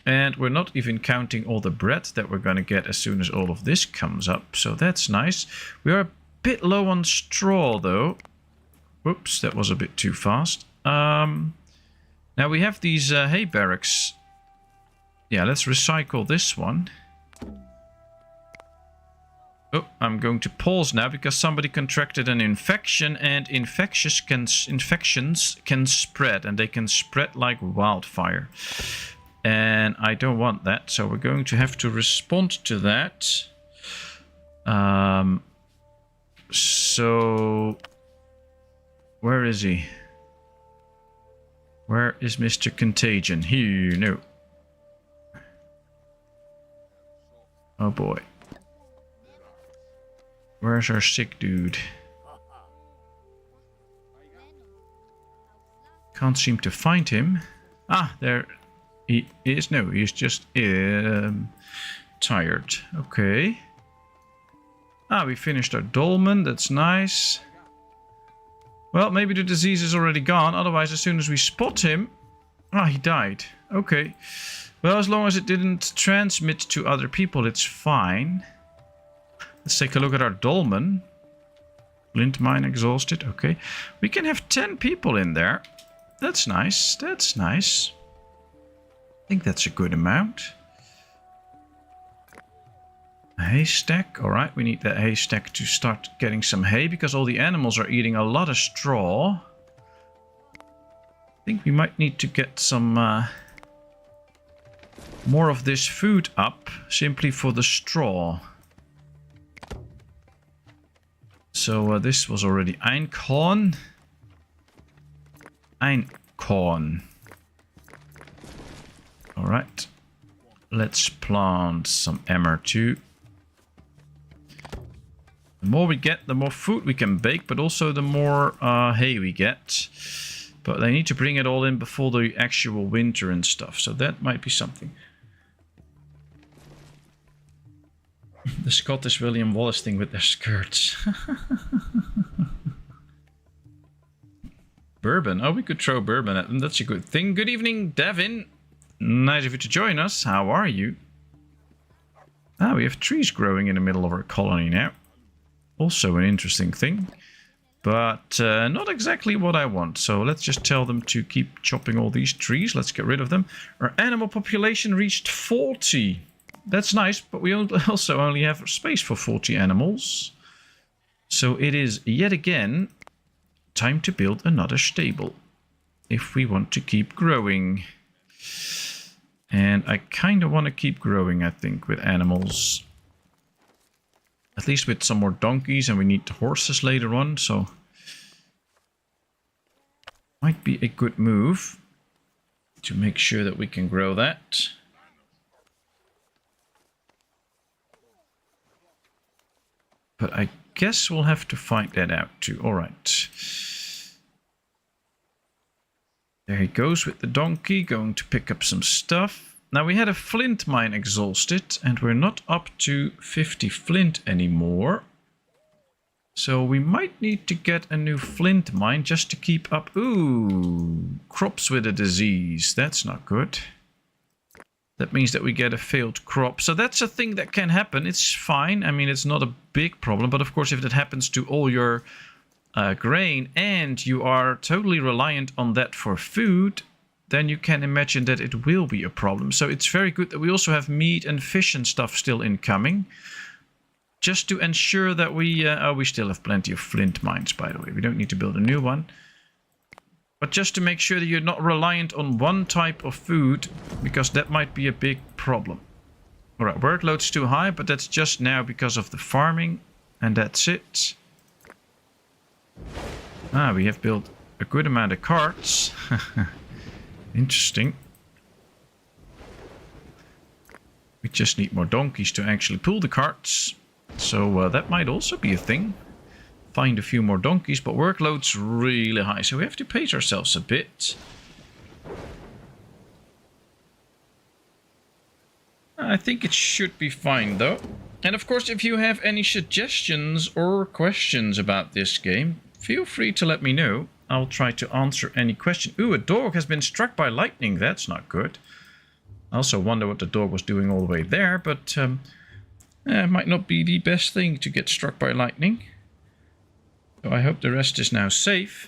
And we're not even counting all the bread that we're going to get as soon as all of this comes up. So that's nice. We are a bit low on straw though. Whoops, that was a bit too fast. Now we have these hay barracks. Yeah, let's recycle this one. Oh, I'm going to pause now because somebody contracted an infection and infections can spread and they can spread like wildfire. And I don't want that, so we're going to have to respond to that. So where is he? Where is Mr. Contagion? Here, no. Oh boy. Where's our sick dude? Can't seem to find him. Ah, there he is. No, he's just tired. Okay. Ah, we finished our dolmen. That's nice. Well, maybe the disease is already gone. Otherwise, as soon as we spot him... ah, he died. Okay. Well, as long as it didn't transmit to other people, it's fine. Let's take a look at our dolmen. Flint mine exhausted. Okay. We can have 10 people in there. That's nice. That's nice. I think that's a good amount. A haystack. Alright, we need that haystack to start getting some hay because all the animals are eating a lot of straw. I think we might need to get some more of this food up simply for the straw. So this was already Einkorn. Einkorn. Alright. Let's plant some emmer too. The more we get, the more food we can bake, but also the more hay we get. But they need to bring it all in before the actual winter and stuff. So that might be something. The Scottish William Wallace thing with their skirts. Bourbon. Oh, we could throw bourbon at them. That's a good thing. Good evening, Devin. Nice of you to join us. How are you? Ah, we have trees growing in the middle of our colony now. Also an interesting thing. But not exactly what I want. So let's just tell them to keep chopping all these trees. Let's get rid of them. Our animal population reached 40. That's nice, but we also only have space for 40 animals. So it is yet again time to build another stable. If we want to keep growing. And I kind of want to keep growing, I think, with animals. At least with some more donkeys, and we need horses later on, so might be a good move to make sure that we can grow that. But I guess we'll have to find that out too. Alright. There he goes with the donkey, going to pick up some stuff. Now we had a flint mine exhausted, and we're not up to 50 flint anymore. So we might need to get a new flint mine just to keep up. Ooh, crops with a disease. That's not good. That means that we get a failed crop. So that's a thing that can happen. It's fine. I mean, it's not a big problem. But of course, if that happens to all your grain and you are totally reliant on that for food, then you can imagine that it will be a problem. So it's very good that we also have meat and fish and stuff still incoming. Just to ensure that we still have plenty of flint mines, by the way. We don't need to build a new one. But just to make sure that you're not reliant on one type of food, because that might be a big problem. Alright, workload's too high, but that's just now because of the farming. And that's it. Ah, we have built a good amount of carts. Interesting. We just need more donkeys to actually pull the carts. So that might also be a thing. Find a few more donkeys, but workload's really high. So we have to pace ourselves a bit. I think it should be fine though. And of course, if you have any suggestions or questions about this game, feel free to let me know. I'll try to answer any question. Ooh, a dog has been struck by lightning. That's not good. I also wonder what the dog was doing all the way there, but it might not be the best thing to get struck by lightning. So I hope the rest is now safe.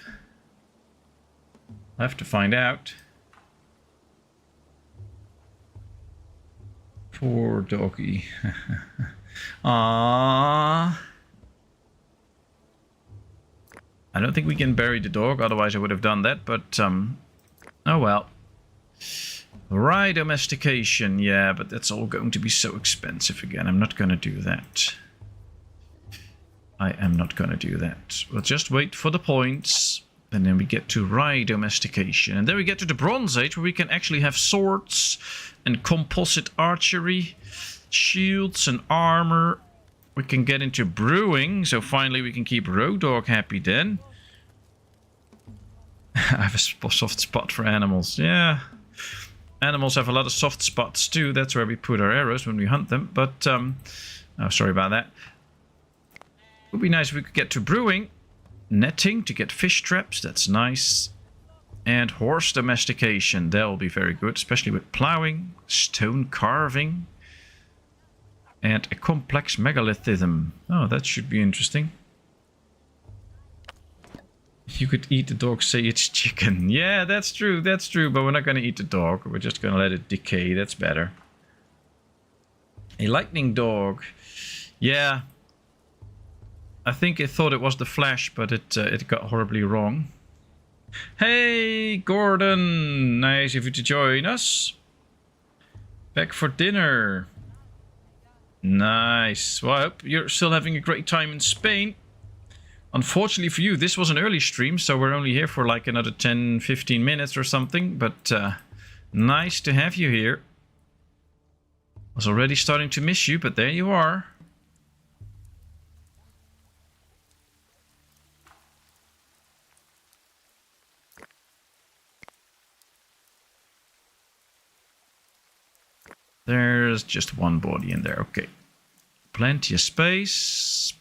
I'll have to find out. Poor doggy. Aww. I don't think we can bury the dog, otherwise I would have done that, but oh well. Right, domestication, yeah, but that's all going to be so expensive again. I'm not going to do that. I am not going to do that. We'll just wait for the points, and then we get to rye domestication. And then we get to the Bronze Age, where we can actually have swords and composite archery, shields and armor. We can get into brewing, so finally we can keep Road Dog happy then. I have a soft spot for animals, yeah. Animals have a lot of soft spots too. That's where we put our arrows when we hunt them. But, oh, sorry about that. It would be nice if we could get to brewing. Netting to get fish traps. That's nice. And horse domestication. That will be very good. Especially with plowing. Stone carving. And a complex megalithism. Oh, that should be interesting. You could eat the dog, say it's chicken. Yeah, that's true, but we're not going to eat the dog. We're just going to let it decay, that's better. A lightning dog. Yeah. I think it thought it was the Flash, but it got horribly wrong. Hey, Gordon! Nice of you to join us. Back for dinner. Nice. Well, I hope you're still having a great time in Spain. Unfortunately for you, this was an early stream, so we're only here for like another 10-15 minutes or something. But nice to have you here. I was already starting to miss you, but there you are. There's just one body in there. Okay. Plenty of space.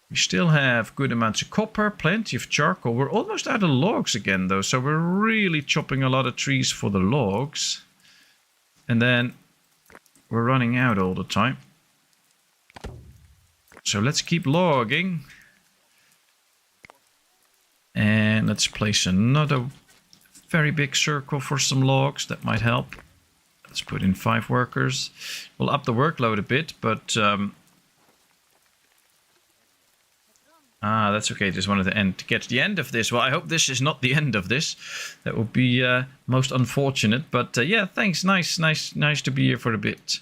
We still have good amounts of copper, plenty of charcoal. We're almost out of logs again, though, so we're really chopping a lot of trees for the logs. And then we're running out all the time. So let's keep logging. And let's place another very big circle for some logs. That might help. Let's put in 5 workers. We'll up the workload a bit, but... that's okay. Just wanted to get to the end of this. Well, I hope this is not the end of this. That would be most unfortunate. But yeah, thanks. Nice to be here for a bit.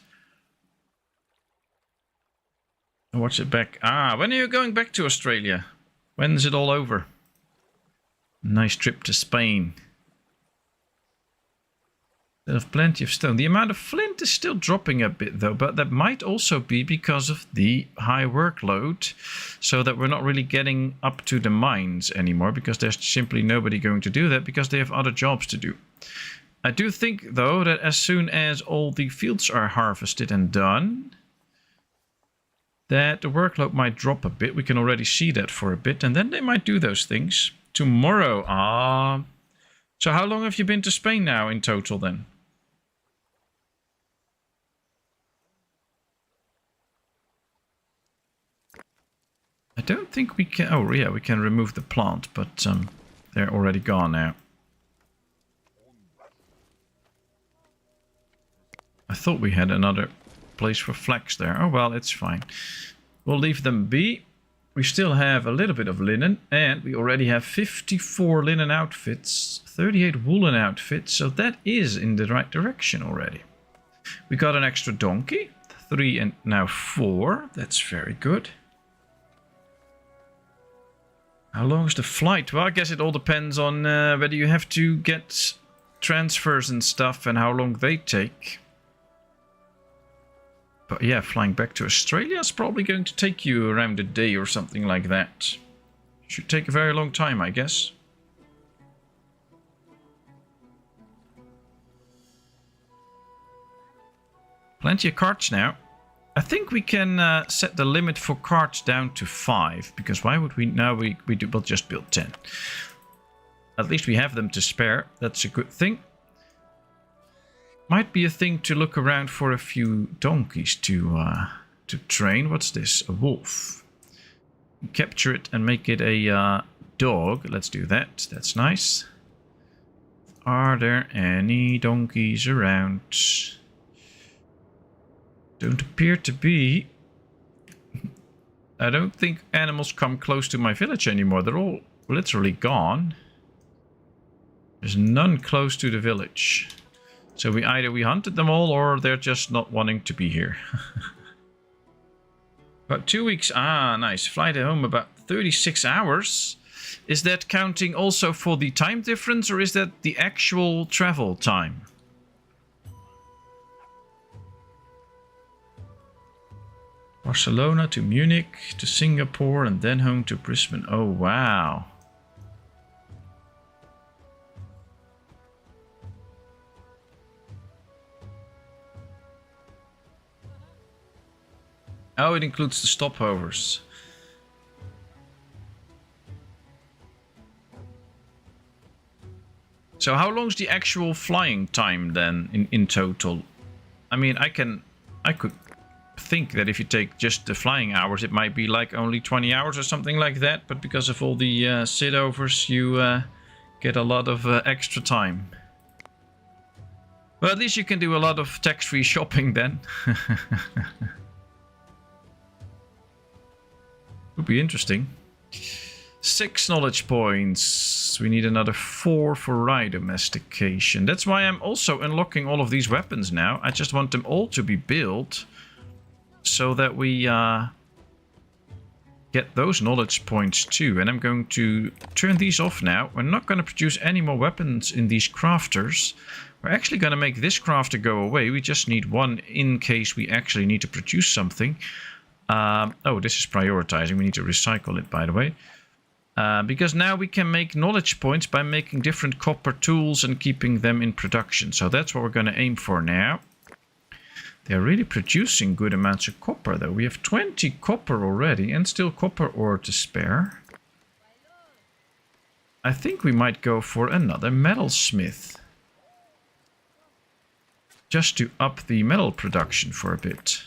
I'll watch it back. When are you going back to Australia? When is it all over? Nice trip to Spain. They have plenty of stone. The amount of flint is still dropping a bit though, but that might also be because of the high workload, so that we're not really getting up to the mines anymore, because there's simply nobody going to do that because they have other jobs to do. I do think though that as soon as all the fields are harvested and done, that the workload might drop a bit. We can already see that for a bit, and then they might do those things. Tomorrow, so how long have you been to Spain now in total then? I don't think we can... Oh, yeah, we can remove the plant, but they're already gone now. I thought we had another place for flax there. Oh, well, it's fine. We'll leave them be. We still have a little bit of linen, and we already have 54 linen outfits, 38 woolen outfits, so that is in the right direction already. We got an extra donkey, 3 and now 4. That's very good. How long is the flight? Well, I guess it all depends on whether you have to get transfers and stuff and how long they take. But yeah, flying back to Australia is probably going to take you around a day or something like that. Should take a very long time, I guess. Plenty of carts now. I think we can set the limit for carts down to 5, because why would we now? We'll just build 10. At least we have them to spare. That's a good thing. Might be a thing to look around for a few donkeys to train. What's this? A wolf. Capture it and make it a dog. Let's do that. That's nice. Are there any donkeys around? Don't appear to be. I don't think animals come close to my village anymore. They're all literally gone. There's none close to the village. So either we hunted them all, or they're just not wanting to be here. About 2 weeks. Nice. Flight home about 36 hours. Is that counting also for the time difference, or is that the actual travel time? Barcelona to Munich to Singapore and then home to Brisbane. Oh, wow. Oh, it includes the stopovers. So how long's the actual flying time then in total? I mean, I could think that if you take just the flying hours, it might be like only 20 hours or something like that. But because of all the sit-overs, you get a lot of extra time. Well, at least you can do a lot of tax-free shopping then. Would be interesting. 6 knowledge points. We need another 4 for rye domestication. That's why I'm also unlocking all of these weapons now. I just want them all to be built so that we get those knowledge points too. And I'm going to turn these off now. We're not going to produce any more weapons in these crafters. We're actually going to make this crafter go away. We just need one in case we actually need to produce something. Oh, this is prioritizing. We need to recycle it, by the way. Because now we can make knowledge points by making different copper tools and keeping them in production. So that's what we're going to aim for now. They're really producing good amounts of copper, though. We have 20 copper already and still copper ore to spare. I think we might go for another metalsmith. Just to up the metal production for a bit.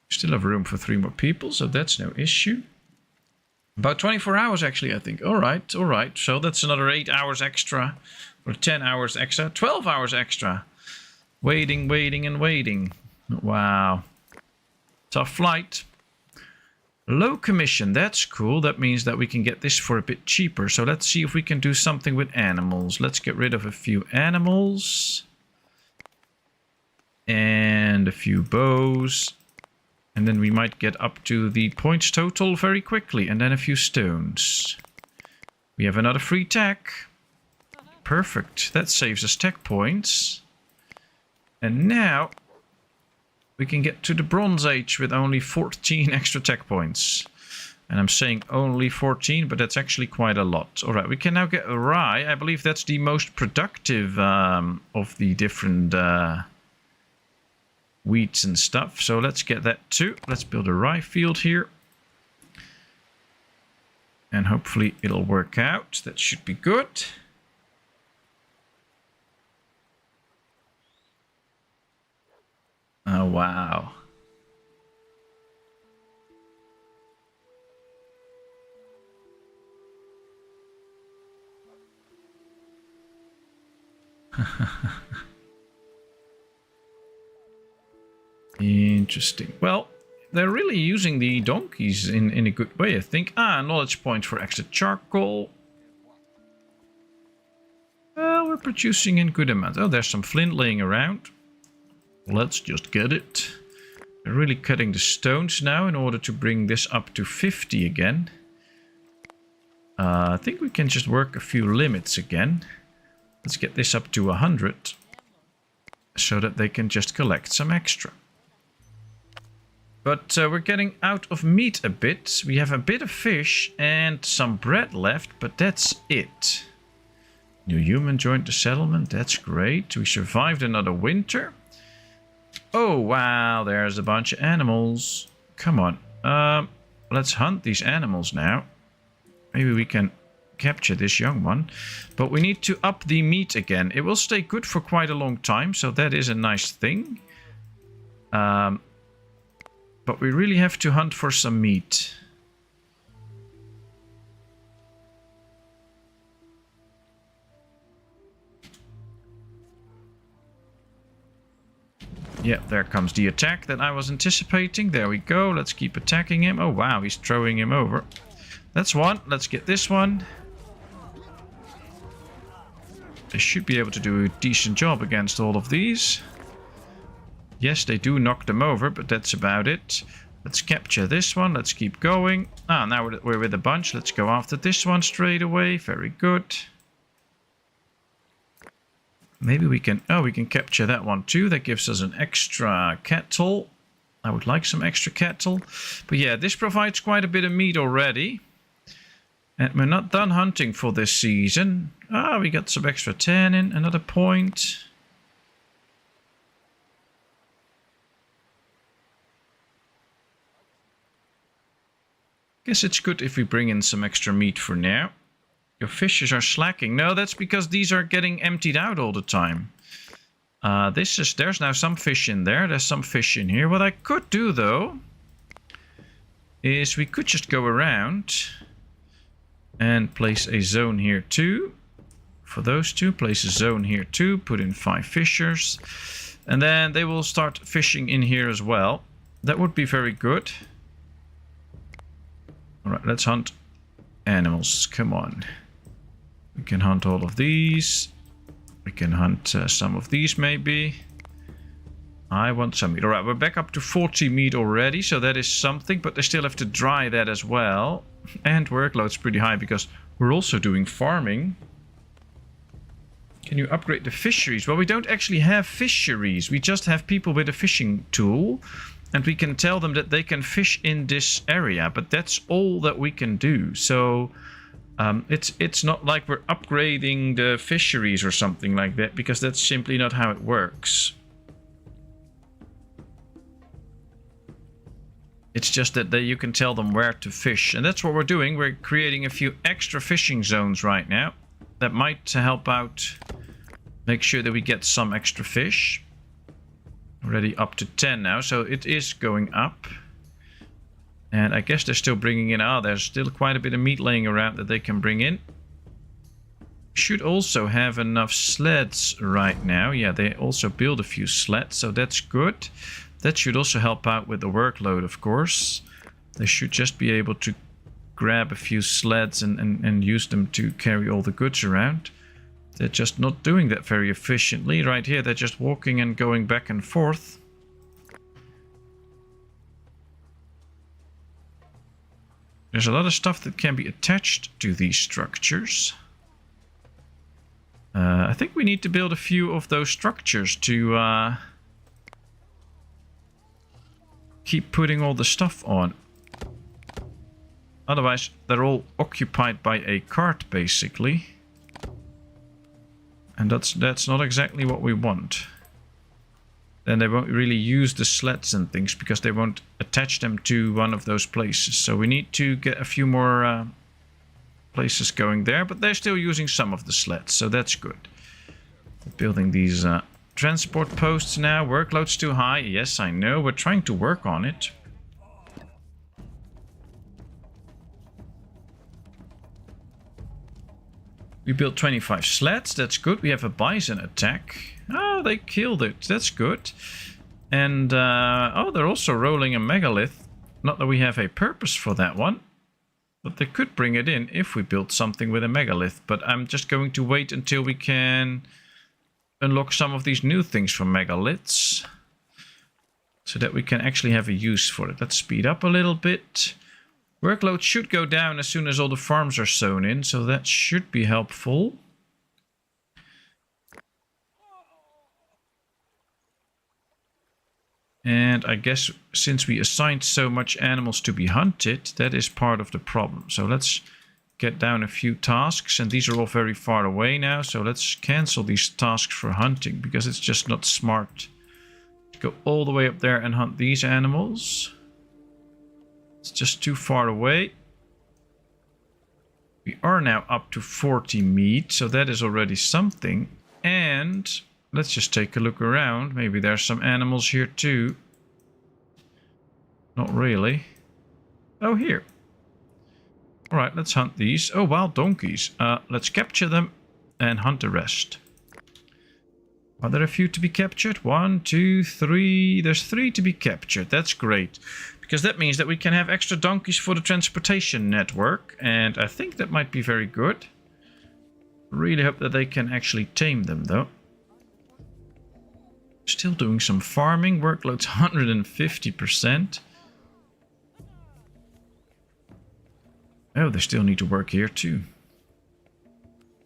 Still have room for 3 more people, so that's no issue. About 24 hours, actually, I think. All right, all right. So that's another 8 hours extra. Or 10 hours extra. 12 hours extra. Waiting, waiting, and waiting. Wow. Tough flight. Low commission. That's cool. That means that we can get this for a bit cheaper. So let's see if we can do something with animals. Let's get rid of a few animals. And a few bows. And then we might get up to the points total very quickly. And then a few stones. We have another free tech. Perfect. That saves us tech points. And now we can get to the Bronze Age with only 14 extra tech points. And I'm saying only 14, but that's actually quite a lot. All right, we can now get a rye. I believe that's the most productive of the different wheats and stuff. So let's get that too. Let's build a rye field here. And hopefully it'll work out. That should be good. Oh, wow. Interesting. Well, they're really using the donkeys in a good way, I think. Knowledge points for extra charcoal. Well, we're producing in good amounts. Oh, there's some flint laying around. Let's just get it. We're really cutting the stones now in order to bring this up to 50 again. I think we can just work a few limits again. Let's get this up to 100. So that they can just collect some extra. But we're getting out of meat a bit. We have a bit of fish and some bread left, but that's it. New human joined the settlement. That's great. We survived another winter. Oh, wow. There's a bunch of animals. Come on. Let's hunt these animals now. Maybe we can capture this young one. But we need to up the meat again. It will stay good for quite a long time. So that is a nice thing. But we really have to hunt for some meat. Yeah, there comes the attack that I was anticipating. There we go. Let's keep attacking him. Oh, wow. He's throwing him over. That's one. Let's get this one. They should be able to do a decent job against all of these. Yes, they do knock them over, but that's about it. Let's capture this one. Let's keep going. Now we're with a bunch. Let's go after this one straight away. Very good. Maybe we can... Oh, we can capture that one too. That gives us an extra cattle. I would like some extra cattle. But yeah, this provides quite a bit of meat already. And we're not done hunting for this season. We got some extra tannin. Another point. Guess it's good if we bring in some extra meat for now. Your fishes are slacking. No, that's because these are getting emptied out all the time. There's now some fish in there. There's some fish in here. What I could do though is we could just go around and place a zone here too. For those two, place a zone here too. Put in 5 fishers. And then they will start fishing in here as well. That would be very good. Alright, let's hunt animals. Come on. We can hunt all of these. We can hunt some of these maybe. I want some meat. Alright, we're back up to 40 meat already. So that is something. But they still have to dry that as well. And workload's pretty high because we're also doing farming. Can you upgrade the fisheries? Well, we don't actually have fisheries. We just have people with a fishing tool. And we can tell them that they can fish in this area. But that's all that we can do. So it's not like we're upgrading the fisheries or something like that. Because that's simply not how it works. It's just that you can tell them where to fish. And that's what we're doing. We're creating a few extra fishing zones right now. That might help out. Make sure that we get some extra fish. Already up to 10 now. So it is going up. And I guess they're still bringing in... there's still quite a bit of meat laying around that they can bring in. Should also have enough sleds right now. Yeah, they also build a few sleds. So that's good. That should also help out with the workload, of course. They should just be able to grab a few sleds and use them to carry all the goods around. They're just not doing that very efficiently. Right here, they're just walking and going back and forth. There's a lot of stuff that can be attached to these structures. I think we need to build a few of those structures to keep putting all the stuff on. Otherwise, they're all occupied by a cart, basically. And that's not exactly what we want. Then they won't really use the sleds and things because they won't attach them to one of those places. So we need to get a few more places going there. But they're still using some of the sleds, so that's good. Building these transport posts now. Workload's too high. Yes, I know. We're trying to work on it. We built 25 sleds. That's good. We have a bison attack. Oh, they killed it. That's good. And, they're also rolling a megalith. Not that we have a purpose for that one. But they could bring it in if we built something with a megalith. But I'm just going to wait until we can unlock some of these new things from megaliths. So that we can actually have a use for it. Let's speed up a little bit. Workload should go down as soon as all the farms are sown in, so that should be helpful. And I guess since we assigned so much animals to be hunted, that is part of the problem. So let's get down a few tasks, and these are all very far away now, so let's cancel these tasks for hunting, because it's just not smart to go all the way up there and hunt these animals. It's just too far away. We are now up to 40 meat, so that is already something. And let's just take a look around. Maybe there's some animals here too. Not really. Oh, here. Alright, let's hunt these. Oh, wild donkeys. Let's capture them and hunt the rest. Are there a few to be captured? 1, 2, 3. There's 3 to be captured. That's great. Because that means that we can have extra donkeys for the transportation network. And I think that might be very good. Really hope that they can actually tame them, though. Still doing some farming. Workload's 150%. Oh, they still need to work here, too.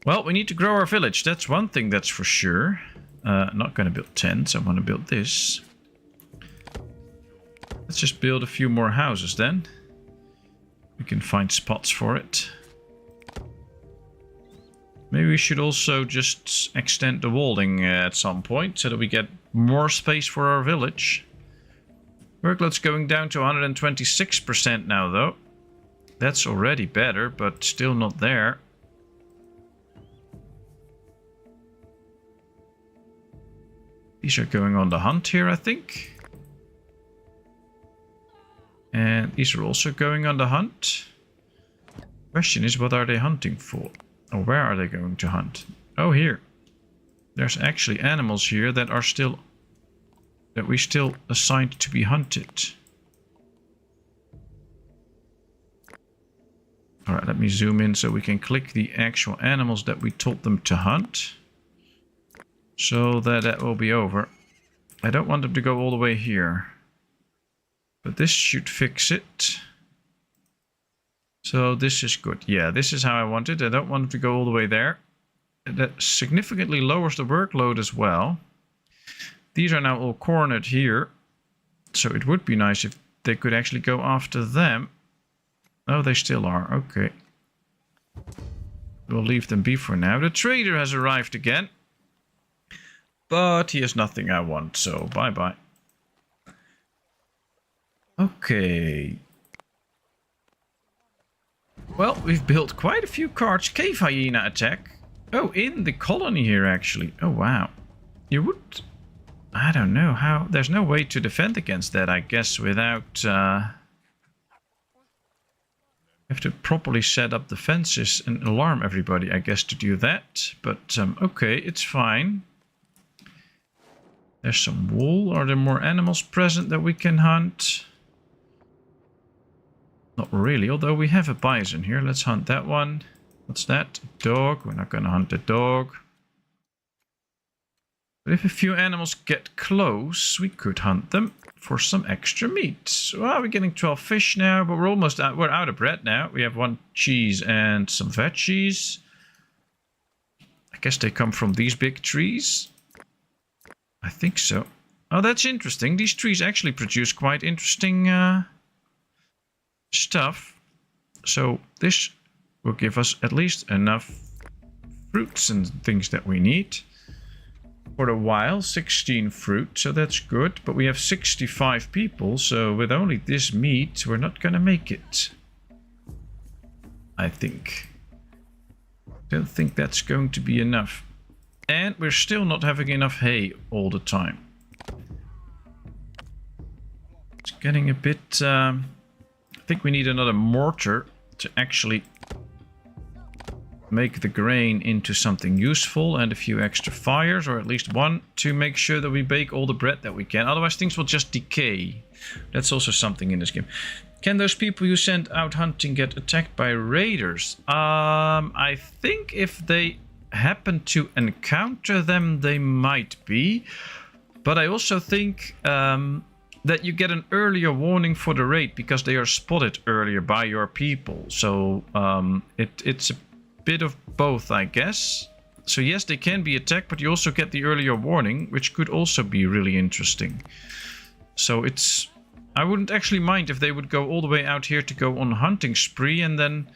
Well, we need to grow our village. That's one thing that's for sure. Not going to build tents. I want to build this. Let's just build a few more houses then. We can find spots for it. Maybe we should also just extend the walling at some point so that we get more space for our village. Workload's going down to 126% now though. That's already better, but still not there. These are going on the hunt here, I think. And these are also going on the hunt. Question is, what are they hunting for? Or where are they going to hunt? Oh, here. There's actually animals here that are still... that we still assigned to be hunted. Alright, let me zoom in so we can click the actual animals that we told them to hunt. So that will be over. I don't want them to go all the way here. But this should fix it. So this is good. Yeah, this is how I want it. I don't want them to go all the way there. That significantly lowers the workload as well. These are now all cornered here. So it would be nice if they could actually go after them. Oh, they still are. Okay. We'll leave them be for now. The trader has arrived again. But he has nothing I want, so bye-bye. Okay. Well, we've built quite a few carts. Cave hyena attack. Oh, in the colony here, actually. Oh, wow. You would... I don't know how... There's no way to defend against that, I guess, without... You have to properly set up the fences and alarm everybody, I guess, to do that. But, okay, it's fine. There's some wool. Are there more animals present that we can hunt? Not really, although we have a bison here. Let's hunt that one. What's that? A dog. We're not going to hunt the dog. But if a few animals get close, we could hunt them for some extra meat. Well, we're getting 12 fish now, but we're almost out. We're out of bread now. We have 1 cheese and some veggies. I guess they come from these big trees. I think so. Oh, that's interesting. These trees actually produce quite interesting stuff. So this will give us at least enough fruits and things that we need. For a while, 16 fruit, so that's good. But we have 65 people, so with only this meat, we're not gonna make it. I think. Don't think that's going to be enough. And we're still not having enough hay all the time. It's getting a bit... I think we need another mortar to actually make the grain into something useful, and a few extra fires, or at least one, to make sure that we bake all the bread that we can. Otherwise things will just decay. That's also something in this game. Can those people you send out hunting get attacked by raiders? I think if they happen to encounter them, they might be. But I also think that you get an earlier warning for the raid because they are spotted earlier by your people. So it's a bit of both, I guess. So yes, they can be attacked, but you also get the earlier warning, which could also be really interesting. So it's... I wouldn't actually mind if they would go all the way out here to go on a hunting spree and then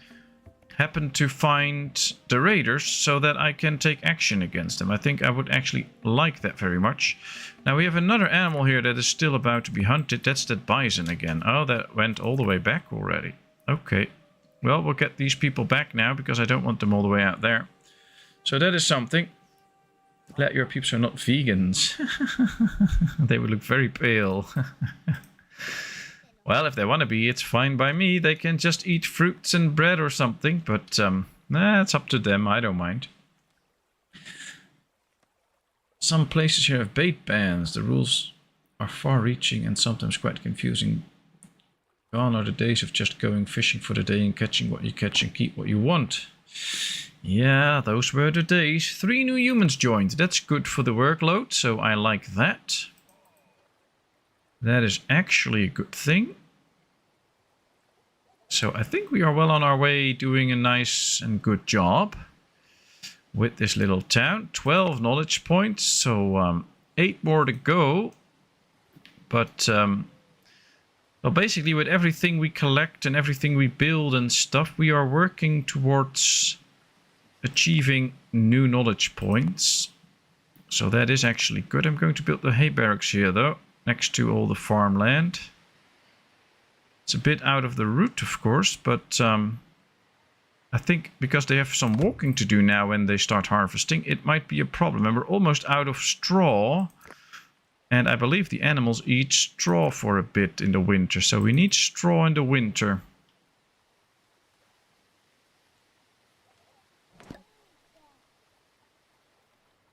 happen to find the raiders so that I can take action against them. I think I would actually like that very much. Now we have another animal here that is still about to be hunted. That's that bison again. Oh, that went all the way back already. Okay. Well, we'll get these people back now because I don't want them all the way out there. So that is something. Glad your peeps are not vegans. They would look very pale. Well, if they want to be, it's fine by me. They can just eat fruits and bread or something. But it's up to them. I don't mind. Some places here have bait bans. The rules are far-reaching and sometimes quite confusing. Gone are the days of just going fishing for the day and catching what you catch and keep what you want. Yeah, those were the days. 3 new humans joined. That's good for the workload, so I like that. That is actually a good thing. So I think we are well on our way doing a nice and good job with this little town. 12 knowledge points, so 8 more to go. But... well, basically, with everything we collect and everything we build and stuff, we are working towards achieving new knowledge points. So that is actually good. I'm going to build the hay barracks here, though, next to all the farmland. It's a bit out of the route, of course, but I think because they have some walking to do now when they start harvesting, it might be a problem. And we're almost out of straw And I believe the animals eat straw for a bit in the winter. So we need straw in the winter.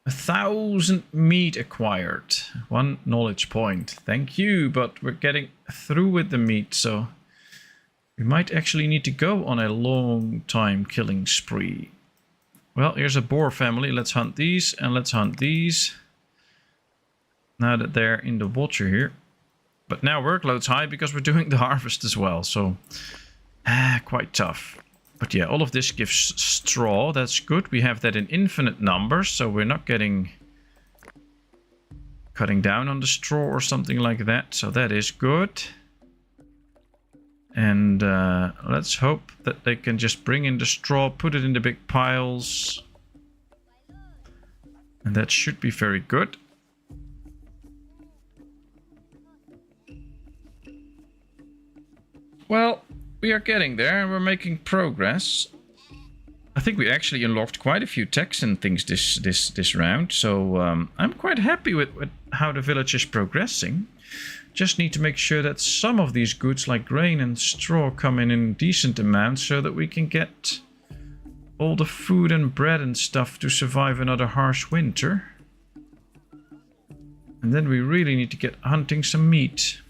A 1,000 meat acquired. 1 knowledge point. Thank you, but we're getting through with the meat, so we might actually need to go on a long time killing spree. Well, here's a boar family. Let's hunt these and let's hunt these. Now that they're in the water here. But now workload's high because we're doing the harvest as well, so quite tough. But yeah, all of this gives straw. That's good. We have that in infinite numbers, so we're not getting cutting down on the straw or something like that. So that is good. And let's hope that they can just bring in the straw, put it in the big piles. And that should be very good. Well, we are getting there and we're making progress. I think we actually unlocked quite a few techs and things this round. So I'm quite happy with how the village is progressing. Just need to make sure that some of these goods like grain and straw come in decent amounts so that we can get all the food and bread and stuff to survive another harsh winter. And then we really need to get hunting some meat.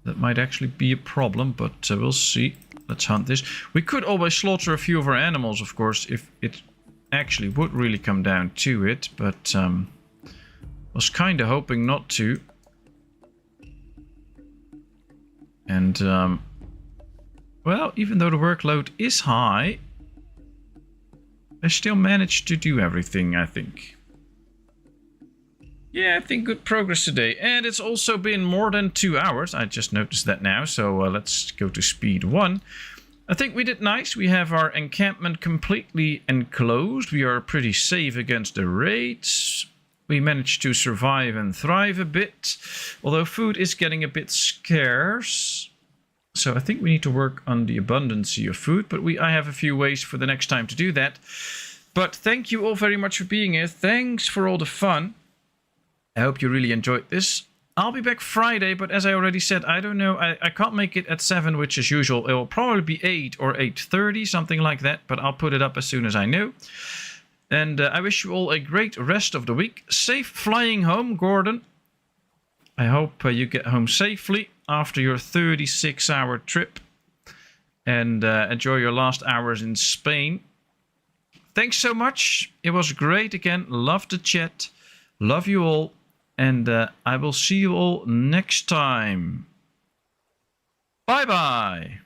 That might actually be a problem, but we'll see. Let's hunt this. We could always slaughter a few of our animals, of course, if it actually would really come down to it, but was kind of hoping not to. And well, even though the workload is high, I still managed to do everything, I think. Yeah, I think good progress today. And it's also been more than 2 hours. I just noticed that now. So let's go to speed 1. I think we did nice. We have our encampment completely enclosed. We are pretty safe against the raids. We managed to survive and thrive a bit. Although food is getting a bit scarce. So I think we need to work on the abundancy of food. But I have a few ways for the next time to do that. But thank you all very much for being here. Thanks for all the fun. I hope you really enjoyed this. I'll be back Friday, but as I already said, I don't know. I can't make it at 7, which is usual. It will probably be 8 or 8:30, something like that. But I'll put it up as soon as I know. And I wish you all a great rest of the week. Safe flying home, Gordon. I hope you get home safely after your 36-hour trip. And enjoy your last hours in Spain. Thanks so much. It was great again. Love to chat. Love you all. And I will see you all next time. Bye-bye.